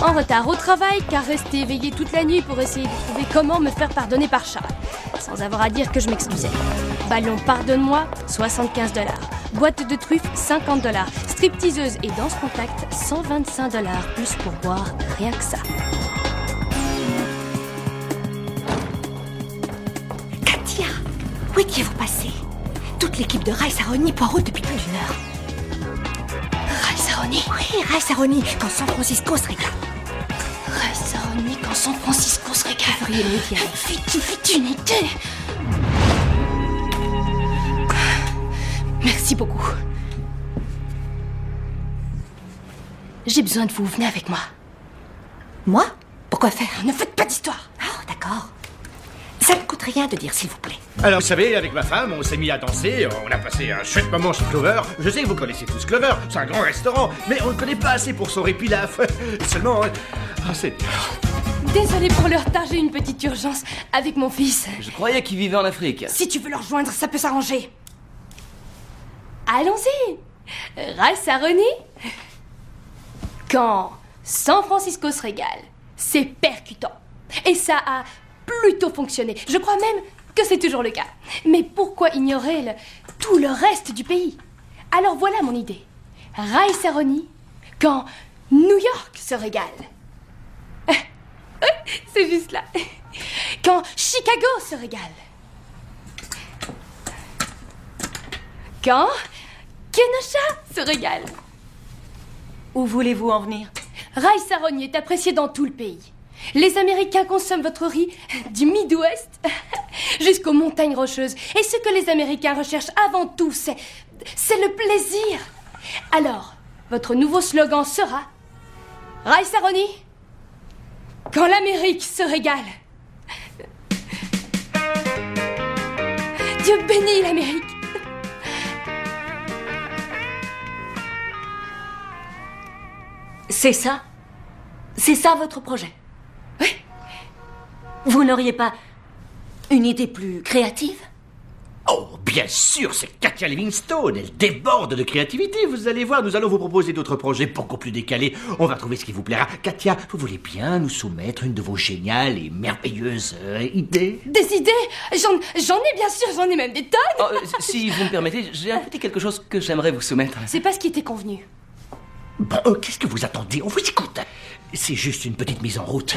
En retard au travail, car rester éveillé toute la nuit pour essayer de trouver comment me faire pardonner par Charles. Sans avoir à dire que je m'excusais. Ballon pardonne-moi, 75 $. Boîte de truffes, 50 $. Stripteaseuse et danse contact, 125 $. Plus pour boire, rien que ça. Katia, où étiez-vous passé? Toute l'équipe de Rai Saroni poireau depuis plus d'une heure. Rai Saroni? Oui, Rai Saroni, quand San Francisco se régale. Rai Saroni, quand San Francisco se régale. Vous feriez mieux d'y aller. Fais une idée. Merci beaucoup. J'ai besoin de vous, venez avec moi. Moi? Pourquoi faire? Ne faites pas d'histoire. Oh, d'accord. Ça ne coûte rien de dire s'il vous plaît. Alors, vous savez, avec ma femme, on s'est mis à danser, on a passé un chouette moment chez Clover. Je sais que vous connaissez tous Clover, c'est un grand restaurant, mais on ne le connaît pas assez pour son répilaf. Seulement, c'est dur. Désolée pour le retard, j'ai une petite urgence avec mon fils. Je croyais qu'il vivait en Afrique. Si tu veux le rejoindre, ça peut s'arranger. Allons-y. Rai Saroni. Quand San Francisco se régale, c'est percutant. Et ça a plutôt fonctionné. Je crois même que c'est toujours le cas. Mais pourquoi ignorer tout le reste du pays? Alors voilà mon idée. Rai Saroni, quand New York se régale. C'est juste là. Quand Chicago se régale. Quand Kenosha se régale. Où voulez-vous en venir? Rai Saroni est apprécié dans tout le pays. Les Américains consomment votre riz du Midwest jusqu'aux montagnes rocheuses. Et ce que les Américains recherchent avant tout, c'est le plaisir. Alors, votre nouveau slogan sera Rai Saroni, quand l'Amérique se régale. Dieu bénit l'Amérique. C'est ça? C'est ça votre projet? Oui. Vous n'auriez pas une idée plus créative? Oh, bien sûr, c'est Katia Livingstone. Elle déborde de créativité. Vous allez voir, nous allons vous proposer d'autres projets beaucoup plus décalés. On va trouver ce qui vous plaira. Katia, vous voulez bien nous soumettre une de vos géniales et merveilleuses idées? Des idées? J'en ai bien sûr, j'en ai même des tonnes. Oh, si vous me permettez, j'ai un petit quelque chose que j'aimerais vous soumettre. C'est pas ce qui était convenu. Bon, qu'est-ce que vous attendez? On vous écoute. C'est juste une petite mise en route.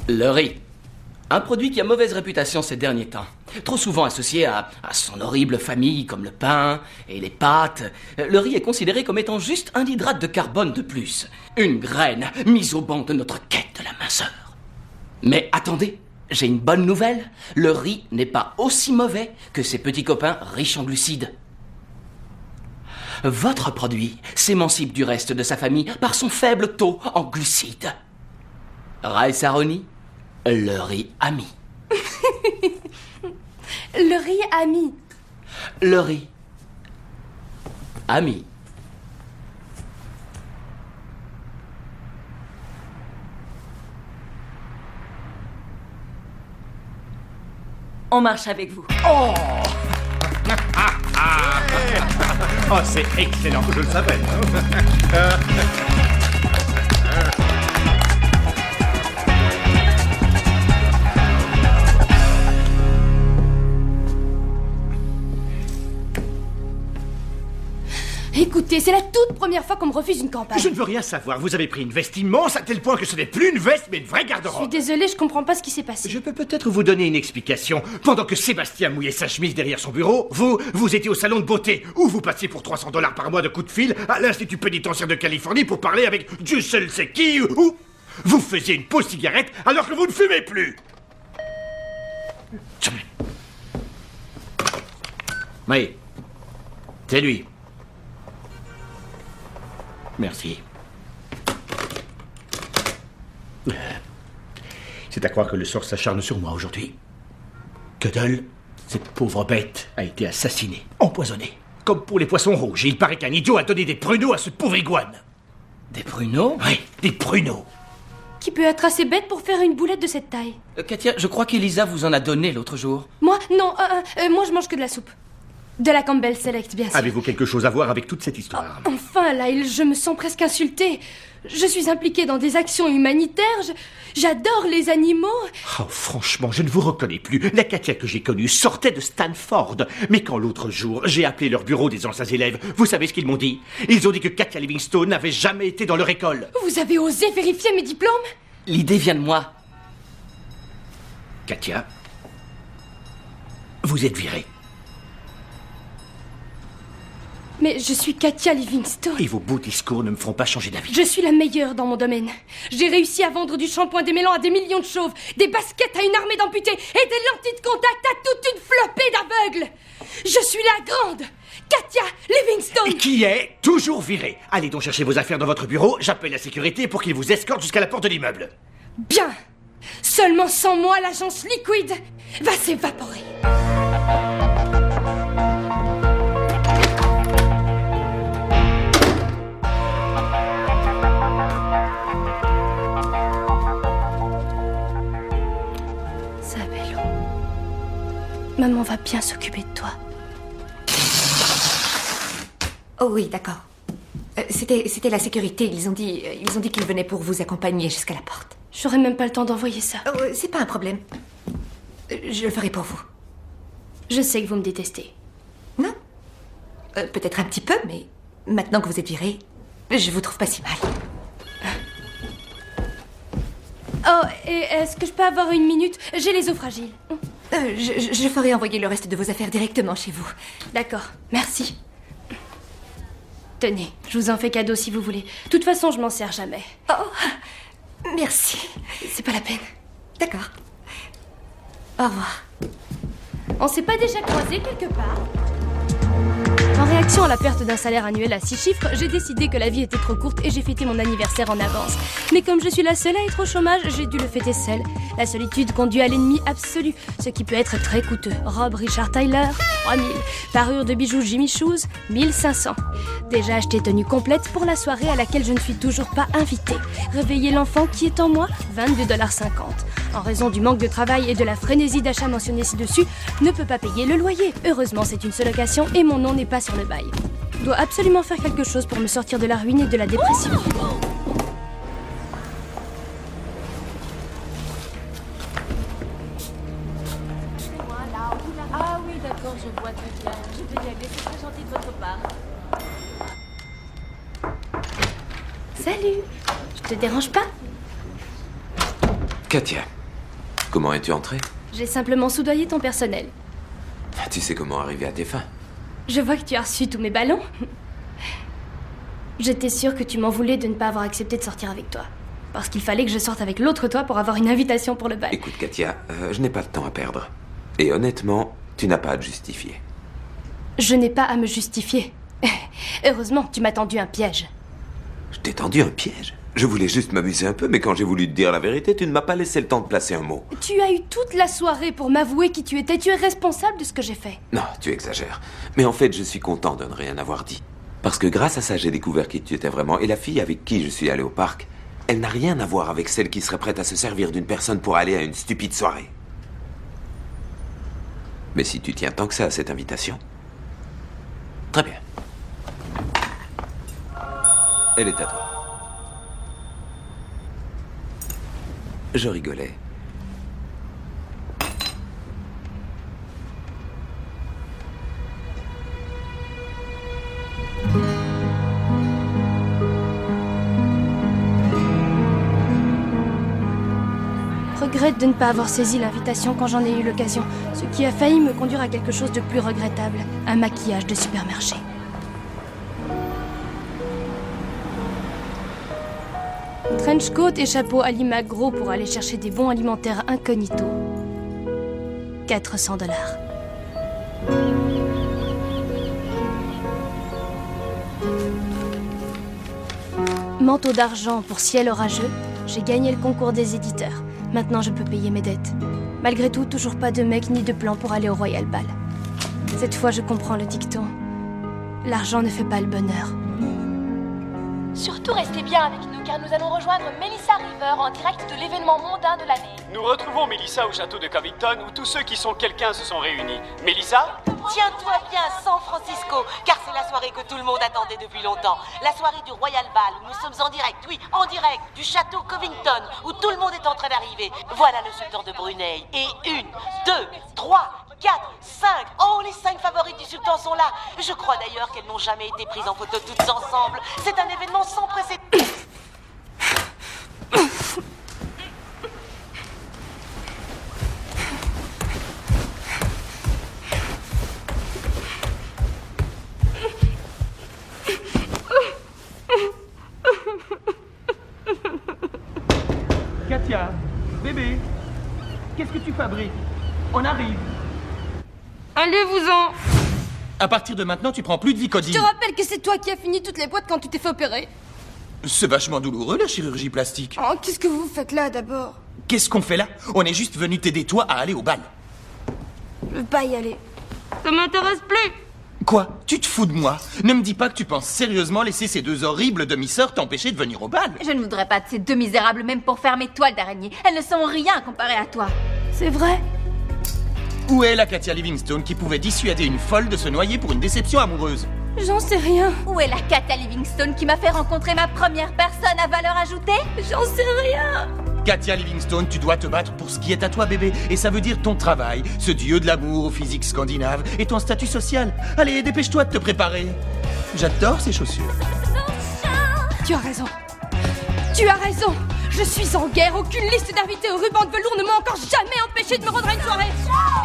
Le riz. Un produit qui a mauvaise réputation ces derniers temps. Trop souvent associé à son horrible famille, comme le pain et les pâtes. Le riz est considéré comme étant juste un hydrate de carbone de plus. Une graine mise au banc de notre quête de la minceur. Mais attendez, j'ai une bonne nouvelle. Le riz n'est pas aussi mauvais que ses petits copains riches en glucides. Votre produit s'émancipe du reste de sa famille par son faible taux en glucides. Rai Saroni, le riz ami. Le riz ami. Le riz ami. On marche avec vous. Oh Oh, c'est excellent, je le savais. Écoutez, c'est la toute première fois qu'on me refuse une campagne. Je ne veux rien savoir. Vous avez pris une veste immense à tel point que ce n'est plus une veste, mais une vraie Je garde-robe. suis désolée, je comprends pas ce qui s'est passé. Je peux peut-être vous donner une explication. Pendant que Sébastien mouillait sa chemise derrière son bureau, vous étiez au salon de beauté, où vous passiez pour $300 par mois de coup de fil à l'Institut pénitentiaire de Californie pour parler avec Dieu seul sait qui, ou vous faisiez une pause cigarette alors que vous ne fumez plus. Oui, c'est lui. Merci. C'est à croire que le sort s'acharne sur moi aujourd'hui. Cuddle, cette pauvre bête, a été assassinée, empoisonnée. Comme pour les poissons rouges, il paraît qu'un idiot a donné des pruneaux à ce pauvre iguane. Des pruneaux? Oui, des pruneaux. Qui peut être assez bête pour faire une boulette de cette taille? Katia, je crois qu'Elisa vous en a donné l'autre jour. Moi? Non, moi je mange que de la soupe. De la Campbell Select, bien sûr. Avez-vous quelque chose à voir avec toute cette histoire? Enfin, Lyle, je me sens presque insultée. Je suis impliquée dans des actions humanitaires. J'adore les animaux. Oh, franchement, je ne vous reconnais plus. La Katia que j'ai connue sortait de Stanford. Mais quand l'autre jour, j'ai appelé leur bureau des anciens élèves, vous savez ce qu'ils m'ont dit? Ils ont dit que Katia Livingstone n'avait jamais été dans leur école. Vous avez osé vérifier mes diplômes? L'idée vient de moi. Katia, vous êtes virée. Mais je suis Katia Livingstone. Et vos beaux discours ne me feront pas changer d'avis. Je suis la meilleure dans mon domaine. J'ai réussi à vendre du shampoing démêlant à des millions de chauves, des baskets à une armée d'amputés et des lentilles de contact à toute une flopée d'aveugles. Je suis la grande Katia Livingstone. Et qui est toujours virée. Allez donc chercher vos affaires dans votre bureau. J'appelle la sécurité pour qu'ils vous escortent jusqu'à la porte de l'immeuble. Bien. Seulement sans moi, l'agence Liquid va s'évaporer. Maman va bien s'occuper de toi. Oh oui, d'accord. C'était la sécurité. Ils ont dit qu'ils venaient pour vous accompagner jusqu'à la porte. J'aurais même pas le temps d'envoyer ça. C'est pas un problème. Je le ferai pour vous. Je sais que vous me détestez. Non. Peut-être un petit peu, mais maintenant que vous êtes viré, je vous trouve pas si mal. Oh, et est-ce que je peux avoir une minute? J'ai les os fragiles. Je ferai envoyer le reste de vos affaires directement chez vous. D'accord, merci. Tenez, je vous en fais cadeau si vous voulez. De toute façon, je m'en sers jamais. Oh, merci. C'est pas la peine. D'accord. Au revoir. On s'est pas déjà croisés quelque part? En réaction à la perte d'un salaire annuel à 6 chiffres, j'ai décidé que la vie était trop courte et j'ai fêté mon anniversaire en avance. Mais comme je suis la seule à être au chômage, j'ai dû le fêter seule. La solitude conduit à l'ennemi absolu, ce qui peut être très coûteux. Robe Richard Tyler, 3000. Parure de bijoux Jimmy Choos, 1500. Déjà acheté tenue complète pour la soirée à laquelle je ne suis toujours pas invitée. Réveiller l'enfant qui est en moi, $22,50. En raison du manque de travail et de la frénésie d'achat mentionnée ci-dessus, ne peut pas payer le loyer. Heureusement, c'est une seule location et mon nom n'est pas sur le bail. Je dois absolument faire quelque chose pour me sortir de la ruine et de la dépression. Ah oui, d'accord, je vois très bien. Je vais y aller, c'est très gentil de votre part. Salut. Je te dérange pas? Katia, comment es-tu entrée? J'ai simplement soudoyé ton personnel. Tu sais comment arriver à tes fins? Je vois que tu as reçu tous mes ballons. J'étais sûre que tu m'en voulais de ne pas avoir accepté de sortir avec toi. Parce qu'il fallait que je sorte avec l'autre toi pour avoir une invitation pour le bal. Écoute, Katia, je n'ai pas de temps à perdre. Et honnêtement, tu n'as pas à te justifier. Je n'ai pas à me justifier. Heureusement, tu m'as tendu un piège. Je t'ai tendu un piège? Je voulais juste m'amuser un peu, mais quand j'ai voulu te dire la vérité, tu ne m'as pas laissé le temps de placer un mot. Tu as eu toute la soirée pour m'avouer qui tu étais. Tu es responsable de ce que j'ai fait. Non, tu exagères. Mais en fait, je suis content de ne rien avoir dit. Parce que grâce à ça, j'ai découvert qui tu étais vraiment. Et la fille avec qui je suis allé au parc, elle n'a rien à voir avec celle qui serait prête à se servir d'une personne pour aller à une stupide soirée. Mais si tu tiens tant que ça à cette invitation... Très bien. Elle est à toi. Je rigolais. Regrette de ne pas avoir saisi l'invitation quand j'en ai eu l'occasion, ce qui a failli me conduire à quelque chose de plus regrettable, un maquillage de supermarché. Trenchcoat et chapeau à limac gros pour aller chercher des bons alimentaires incognito. 400 $. Manteau d'argent pour ciel orageux, j'ai gagné le concours des éditeurs. Maintenant, je peux payer mes dettes. Malgré tout, toujours pas de mec ni de plan pour aller au Royal Ball. Cette fois, je comprends le dicton. L'argent ne fait pas le bonheur. Surtout restez bien avec nous car nous allons rejoindre Melissa River en direct de l'événement mondain de l'année. Nous retrouvons Melissa au château de Covington où tous ceux qui sont quelqu'un se sont réunis. Melissa? Tiens-toi bien, San Francisco, car c'est la soirée que tout le monde attendait depuis longtemps. La soirée du Royal Ball où nous sommes en direct, oui, en direct, du château Covington, où tout le monde est en train d'arriver. Voilà le sultan de Brunei. Et 1, 2, 3, 4, 5. Oh, les 5 favorites du sultan sont là. Je crois d'ailleurs qu'elles n'ont jamais été prises en photo toutes ensemble. C'est un événement sans précédent. Katia, bébé, qu'est-ce que tu fabriques? On arrive. Allez-vous-en! À partir de maintenant, tu prends plus de Vicodine. Je te rappelle que c'est toi qui as fini toutes les boîtes quand tu t'es fait opérer. C'est vachement douloureux, la chirurgie plastique. Oh, qu'est-ce que vous faites là, d'abord? Qu'est-ce qu'on fait là? On est juste venu t'aider, toi, à aller au bal. Je veux pas y aller. Ça m'intéresse plus. Quoi? Tu te fous de moi? Ne me dis pas que tu penses sérieusement laisser ces deux horribles demi-sœurs t'empêcher de venir au bal. Je ne voudrais pas de ces deux misérables même pour faire mes toiles d'araignée. Elles ne sont rien comparées à toi. C'est vrai? Où est la Katia Livingstone qui pouvait dissuader une folle de se noyer pour une déception amoureuse? J'en sais rien. Où est la Katia Livingstone qui m'a fait rencontrer ma première personne à valeur ajoutée? J'en sais rien. Katia Livingstone, tu dois te battre pour ce qui est à toi, bébé. Et ça veut dire ton travail, ce dieu de l'amour au physique scandinave, et ton statut social. Allez, dépêche-toi de te préparer. J'adore ces chaussures. Tu as raison. Tu as raison. Je suis en guerre. Aucune liste d'invités au ruban de velours ne m'a encore jamais empêché de me rendre à une soirée.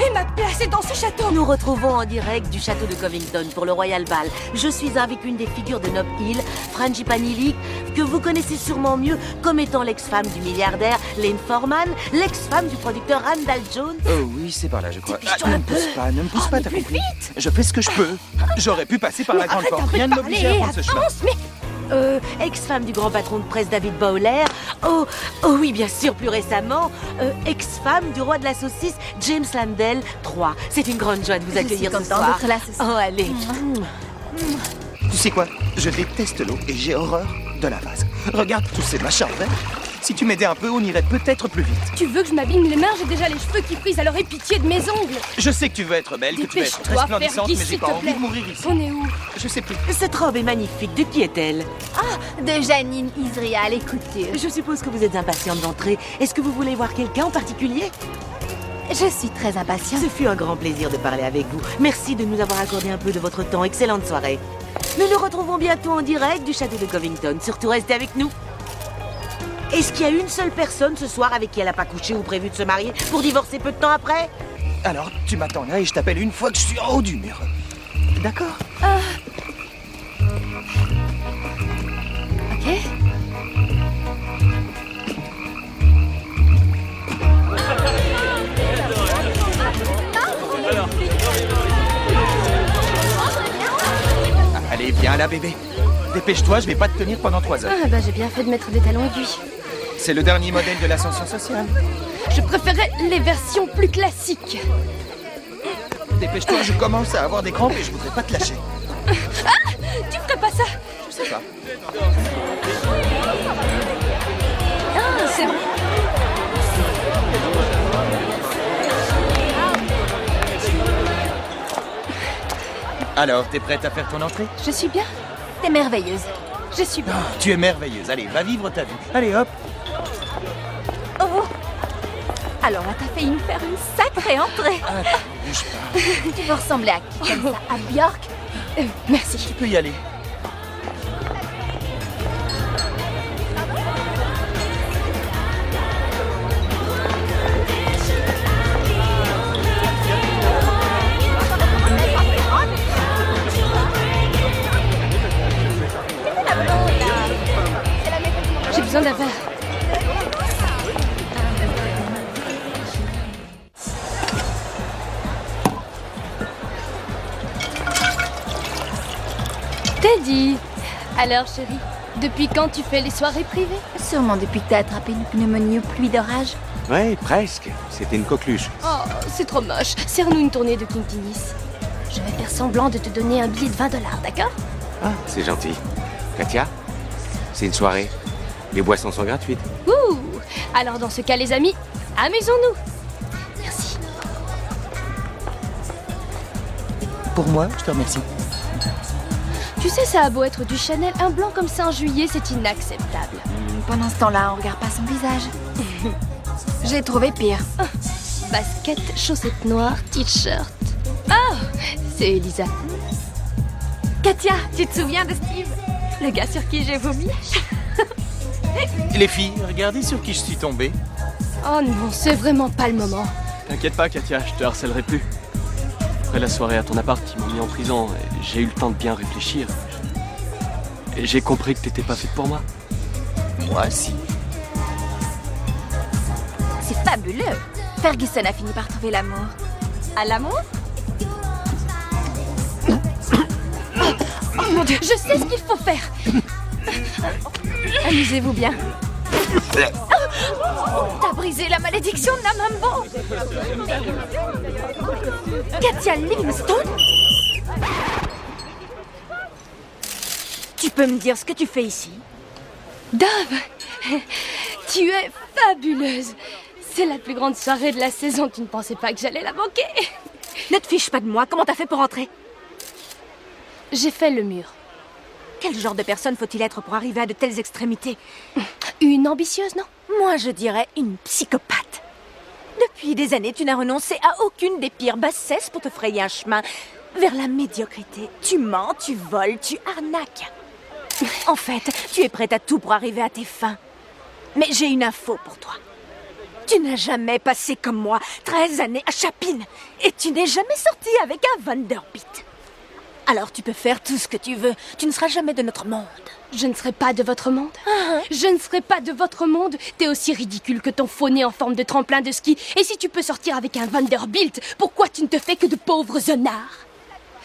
Et ma place est dans ce château. Nous retrouvons en direct du château de Covington pour le Royal Ball. Je suis avec une des figures de Nob Hill, Frangipani, que vous connaissez sûrement mieux comme étant l'ex-femme du milliardaire Lane Forman, l'ex-femme du producteur Randall Jones. Oh oui, c'est par là, je crois. Dépêche-toi un peu. Ne me pousse pas, t'as compris. Je fais ce que je peux. J'aurais pu passer par la grande porte. Rien ne m'obligeait à prendre ce chemin. Ex-femme du grand patron de presse David Bowler. Oh oui, bien sûr, plus récemment, ex-femme du roi de la saucisse James Landell 3. C'est une grande joie de vous accueillir ce soir. D'être là ce soir. Oh, allez. Tu sais quoi? Je déteste l'eau et j'ai horreur de la vase. Regarde tous ces machins verts. Si tu m'aidais un peu, on irait peut-être plus vite. Tu veux que je m'abîme les mains? J'ai déjà les cheveux qui frisent, alors aie pitié de mes ongles. Je sais que tu veux être belle, que tu veux être très splendissante, mais j'ai pas envie de mourir ici. On est où? Je sais plus. Cette robe est magnifique. De qui est-elle? Ah, de Janine Israël, écoutez. Je suppose que vous êtes impatiente d'entrer. Est-ce que vous voulez voir quelqu'un en particulier? Je suis très impatiente. Ce fut un grand plaisir de parler avec vous. Merci de nous avoir accordé un peu de votre temps. Excellente soirée. Nous nous retrouvons bientôt en direct du château de Covington. Surtout restez avec nous. Est-ce qu'il y a une seule personne ce soir avec qui elle n'a pas couché ou prévu de se marier pour divorcer peu de temps après? Alors, tu m'attends là et je t'appelle une fois que je suis en haut du mur. D'accord? Ok. Allez, viens là, bébé. Dépêche-toi, je vais pas te tenir pendant 3 heures. Ah bah j'ai bien fait de mettre des talons aiguilles. C'est le dernier modèle de l'ascension sociale. Je préférais les versions plus classiques. Dépêche-toi, je commence à avoir des crampes et je voudrais pas te lâcher. Ah! Tu ferais pas ça? Je sais pas. Ah, c'est bon. Alors, t'es prête à faire ton entrée? Je suis bien. T'es merveilleuse. Je suis bien. Tu es merveilleuse. Allez, va vivre ta vie. Allez, hop. Oh. Alors là, t'as failli nous faire une sacrée entrée. Bouge pas. Tu veux ressembler à qui comme ça? À Björk? Merci. Tu peux y aller. J'ai besoin d'un verre. Teddy. Alors chérie, depuis quand tu fais les soirées privées? Sûrement depuis que t'as attrapé une pneumonie ou pluie d'orage. Ouais, presque. C'était une coqueluche. Oh, c'est trop moche. Serre-nous une tournée de King Tennis. Je vais faire semblant de te donner un billet de $20, d'accord? Ah, c'est gentil. Katia, c'est une soirée. Les boissons sont gratuites. Ouh. Alors dans ce cas, les amis, amusons-nous. Merci. Pour moi, je te remercie. Tu sais, ça a beau être du Chanel, un blanc comme ça en juillet, c'est inacceptable. Pendant ce temps-là, on regarde pas son visage. J'ai trouvé pire. Basket, chaussettes noires, t-shirt. Oh, c'est Elisa. Katia, tu te souviens de Steve? Le gars sur qui j'ai vomi? Les filles, regardez sur qui je suis tombé. Oh non, c'est vraiment pas le moment. T'inquiète pas, Katia, je te harcèlerai plus. Après la soirée à ton appart, ils m'ont mis en prison et j'ai eu le temps de bien réfléchir. Et j'ai compris que t'étais pas faite pour moi. Moi, si. C'est fabuleux. Ferguson a fini par trouver l'amour. À l'amour? Oh mon Dieu, je sais ce qu'il faut faire. Amusez-vous bien. T'as brisé la malédiction de Namambo. Katia Livingstone? Tu peux me dire ce que tu fais ici? Dove, tu es fabuleuse. C'est la plus grande soirée de la saison. Tu ne pensais pas que j'allais la manquer? Ne te fiche pas de moi. Comment t'as fait pour entrer? J'ai fait le mur. Quel genre de personne faut-il être pour arriver à de telles extrémités? Une ambitieuse, non? Moi, je dirais une psychopathe. Depuis des années, tu n'as renoncé à aucune des pires bassesses pour te frayer un chemin vers la médiocrité. Tu mens, tu voles, tu arnaques. En fait, tu es prête à tout pour arriver à tes fins. Mais j'ai une info pour toi. Tu n'as jamais passé comme moi 13 années à Chapin. Et tu n'es jamais sorti avec un Vanderbilt. Alors tu peux faire tout ce que tu veux. Tu ne seras jamais de notre monde. Je ne serai pas de votre monde. Je ne serai pas de votre monde. T'es aussi ridicule que ton faux nez en forme de tremplin de ski. Et si tu peux sortir avec un Vanderbilt, pourquoi tu ne te fais que de pauvres honnards?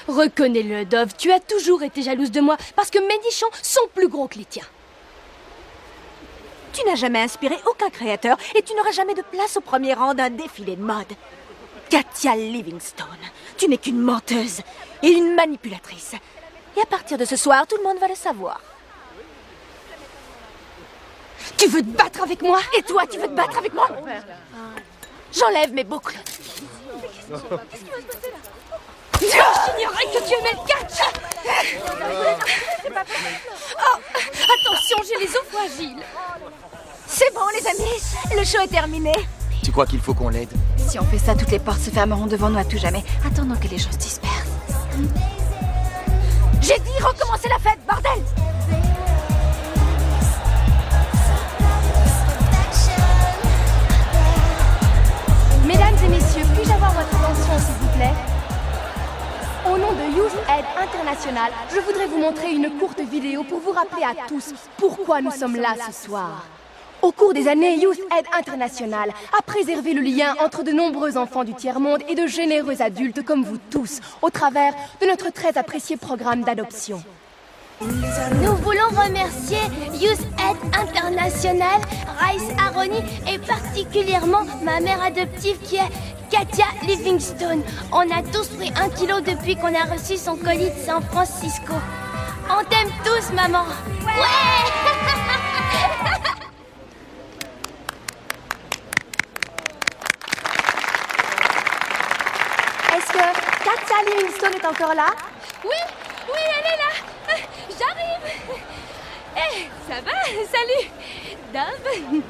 Reconnais-le, Dove, tu as toujours été jalouse de moi parce que mes nichons sont plus gros que les tiens. Tu n'as jamais inspiré aucun créateur et tu n'auras jamais de place au premier rang d'un défilé de mode. Katia Livingstone, tu n'es qu'une menteuse et une manipulatrice. Et à partir de ce soir, tout le monde va le savoir. Tu veux te battre avec moi? Et toi, tu veux te battre avec moi? J'enlève mes boucles. J'ignorais que tu aimais le catch. Oh, attention, j'ai les os fragiles. C'est bon, les amis, le show est terminé. Tu crois qu'il faut qu'on l'aide? Si on fait ça, toutes les portes se fermeront devant nous à tout jamais. Attendons que les gens se dispersent. J'ai dit recommencer la fête, bordel! Mesdames et messieurs, puis-je avoir votre attention, s'il vous plaît? Au nom de Youth Aid International, je voudrais vous montrer une courte vidéo pour vous rappeler à tous pourquoi nous sommes là ce soir. Au cours des années, Youth Aid International a préservé le lien entre de nombreux enfants du tiers-monde et de généreux adultes comme vous tous, au travers de notre très apprécié programme d'adoption. Nous voulons remercier Youth Aid International, Rice Aroni et particulièrement ma mère adoptive qui est Katia Livingstone. On a tous pris 1 kilo depuis qu'on a reçu son colis de San Francisco. On t'aime tous, maman. Ouais! Est-ce que Katia Livingstone est encore là? Oui, elle est là. J'arrive. Hé, ça va? Salut Dove.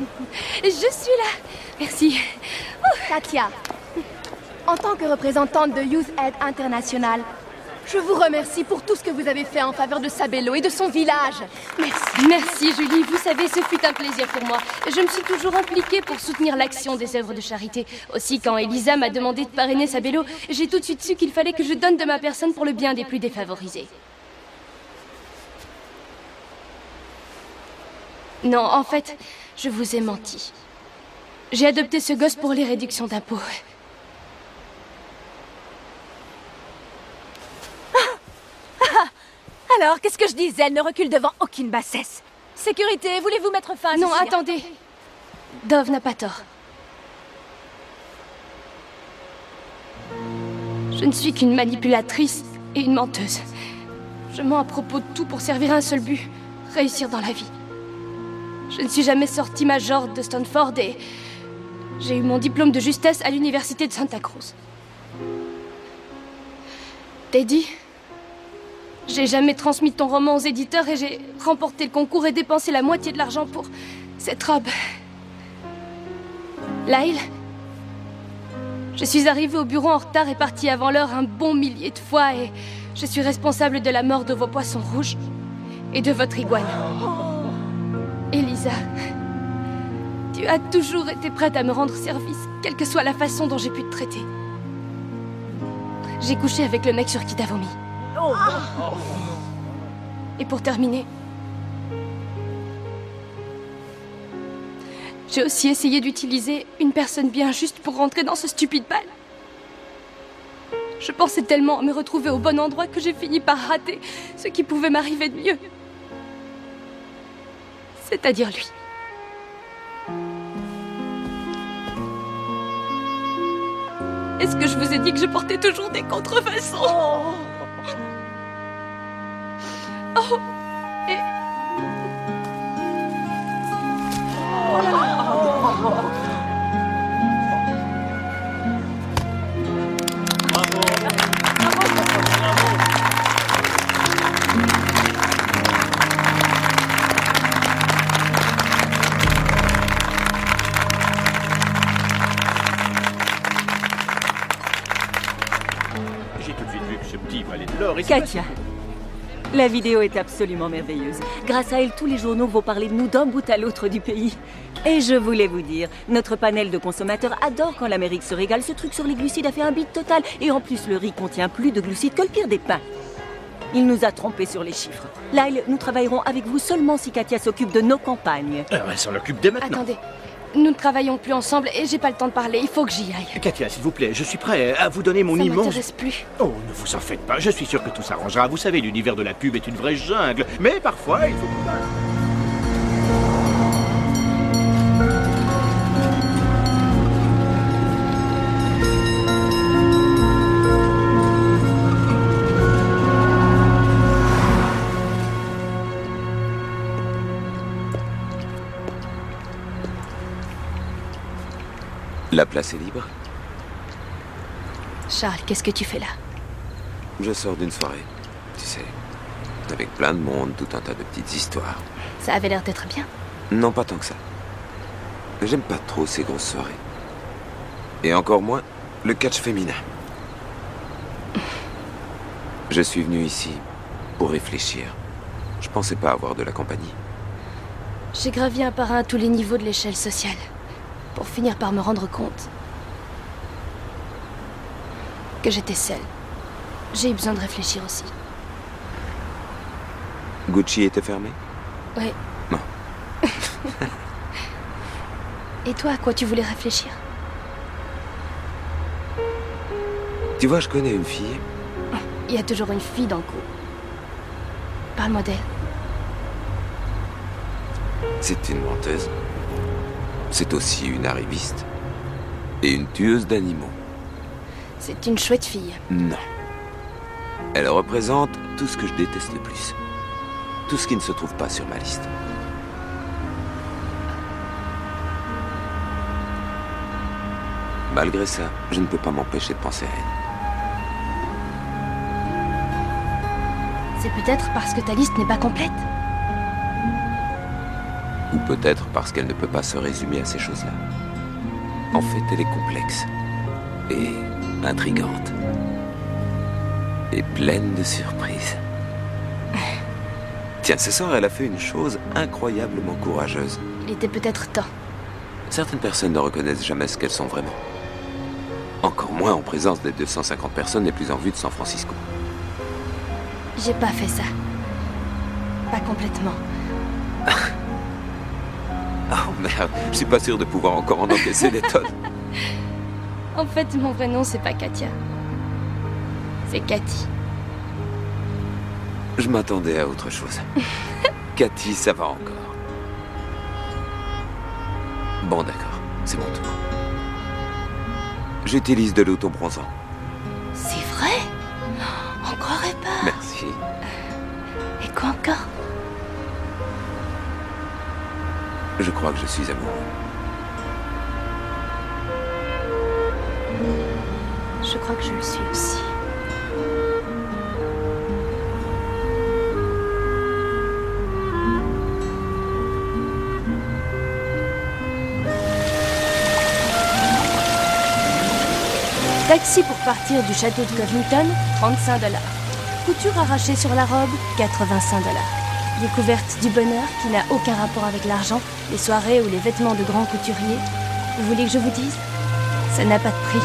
Je suis là. Merci. Katia, en tant que représentante de Youth Aid International, je vous remercie pour tout ce que vous avez fait en faveur de Sabelo et de son village. Merci. Merci Julie, vous savez, ce fut un plaisir pour moi. Je me suis toujours impliquée pour soutenir l'action des œuvres de charité. Aussi, quand Elisa m'a demandé de parrainer Sabelo, j'ai tout de suite su qu'il fallait que je donne de ma personne pour le bien des plus défavorisés. Non, en fait, je vous ai menti. J'ai adopté ce gosse pour les réductions d'impôts. Alors, qu'est-ce que je disais? Elle ne recule devant aucune bassesse. Sécurité, voulez-vous mettre fin à Non, ceci? attendez. Dove n'a pas tort. Je ne suis qu'une manipulatrice et une menteuse. Je mens à propos de tout pour servir un seul but, réussir dans la vie. Je ne suis jamais sortie major de Stanford et j'ai eu mon diplôme de justesse à l'université de Santa Cruz. Teddy, j'ai jamais transmis ton roman aux éditeurs et j'ai remporté le concours et dépensé la moitié de l'argent pour cette robe. Lyle, je suis arrivée au bureau en retard et partie avant l'heure un bon millier de fois et je suis responsable de la mort de vos poissons rouges et de votre iguane. Elisa, tu as toujours été prête à me rendre service, quelle que soit la façon dont j'ai pu te traiter. J'ai couché avec le mec sur qui t'as vomi. Et pour terminer, j'ai aussi essayé d'utiliser une personne bien juste pour rentrer dans ce stupide bal. Je pensais tellement à me retrouver au bon endroit que j'ai fini par rater ce qui pouvait m'arriver de mieux. C'est-à-dire lui. Est-ce que je vous ai dit que je portais toujours des contrefaçons? Oh, et... J'ai tout de suite vu que ce petit valait de l'or. Katia, la vidéo est absolument merveilleuse. Grâce à elle, tous les journaux vont parler de nous d'un bout à l'autre du pays. Et je voulais vous dire, notre panel de consommateurs adore quand l'Amérique se régale. Ce truc sur les glucides a fait un beat total. Et en plus, le riz contient plus de glucides que le pire des pains. Il nous a trompés sur les chiffres. Lyle, nous travaillerons avec vous seulement si Katia s'occupe de nos campagnes. Elle s'en occupe dès maintenant. Attendez, nous ne travaillons plus ensemble et j'ai pas le temps de parler, il faut que j'y aille. Katia, s'il vous plaît, je suis prêt à vous donner mon Ça immense... m'intéresse plus. Oh, ne vous en faites pas, je suis sûr que tout s'arrangera. Vous savez, l'univers de la pub est une vraie jungle. Mais parfois, il faut... La place est libre. Charles, qu'est-ce que tu fais là? Je sors d'une soirée, tu sais, avec plein de monde, tout un tas de petites histoires. Ça avait l'air d'être bien. Non, pas tant que ça. J'aime pas trop ces grosses soirées. Et encore moins le catch féminin. Je suis venu ici pour réfléchir. Je pensais pas avoir de la compagnie. J'ai gravi un par un tous les niveaux de l'échelle sociale, pour finir par me rendre compte que j'étais seule. J'ai eu besoin de réfléchir aussi. Gucci était fermé? Ouais. Non. Et toi, à quoi tu voulais réfléchir? Tu vois, je connais une fille. Il y a toujours une fille dans le coup. Parle-moi d'elle. C'est une menteuse. C'est aussi une arriviste. Et une tueuse d'animaux. C'est une chouette fille. Non. Elle représente tout ce que je déteste le plus. Tout ce qui ne se trouve pas sur ma liste. Malgré ça, je ne peux pas m'empêcher de penser à elle. C'est peut-être parce que ta liste n'est pas complète. peut-être parce qu'elle ne peut pas se résumer à ces choses-là. En fait, elle est complexe et intrigante et pleine de surprises. Tiens, ce soir, elle a fait une chose incroyablement courageuse. Il était peut-être temps. Certaines personnes ne reconnaissent jamais ce qu'elles sont vraiment. Encore moins en présence des 250 personnes les plus en vue de San Francisco. J'ai pas fait ça. Pas complètement. Oh merde, je suis pas sûr de pouvoir encore en encaisser des tonnes. En fait, mon vrai nom, c'est pas Katia. C'est Cathy. Je m'attendais à autre chose. Cathy, ça va encore. Bon, d'accord, c'est mon tour. J'utilise de l'autobronzant. C'est vrai? On croirait pas. Merci. Et quoi encore? Je crois que je suis amoureux. Je crois que je le suis aussi. Taxi pour partir du château de Covington, $35. Couture arrachée sur la robe, $85. Découverte du bonheur qui n'a aucun rapport avec l'argent, les soirées ou les vêtements de grands couturiers. Vous voulez que je vous dise? Ça n'a pas de prix.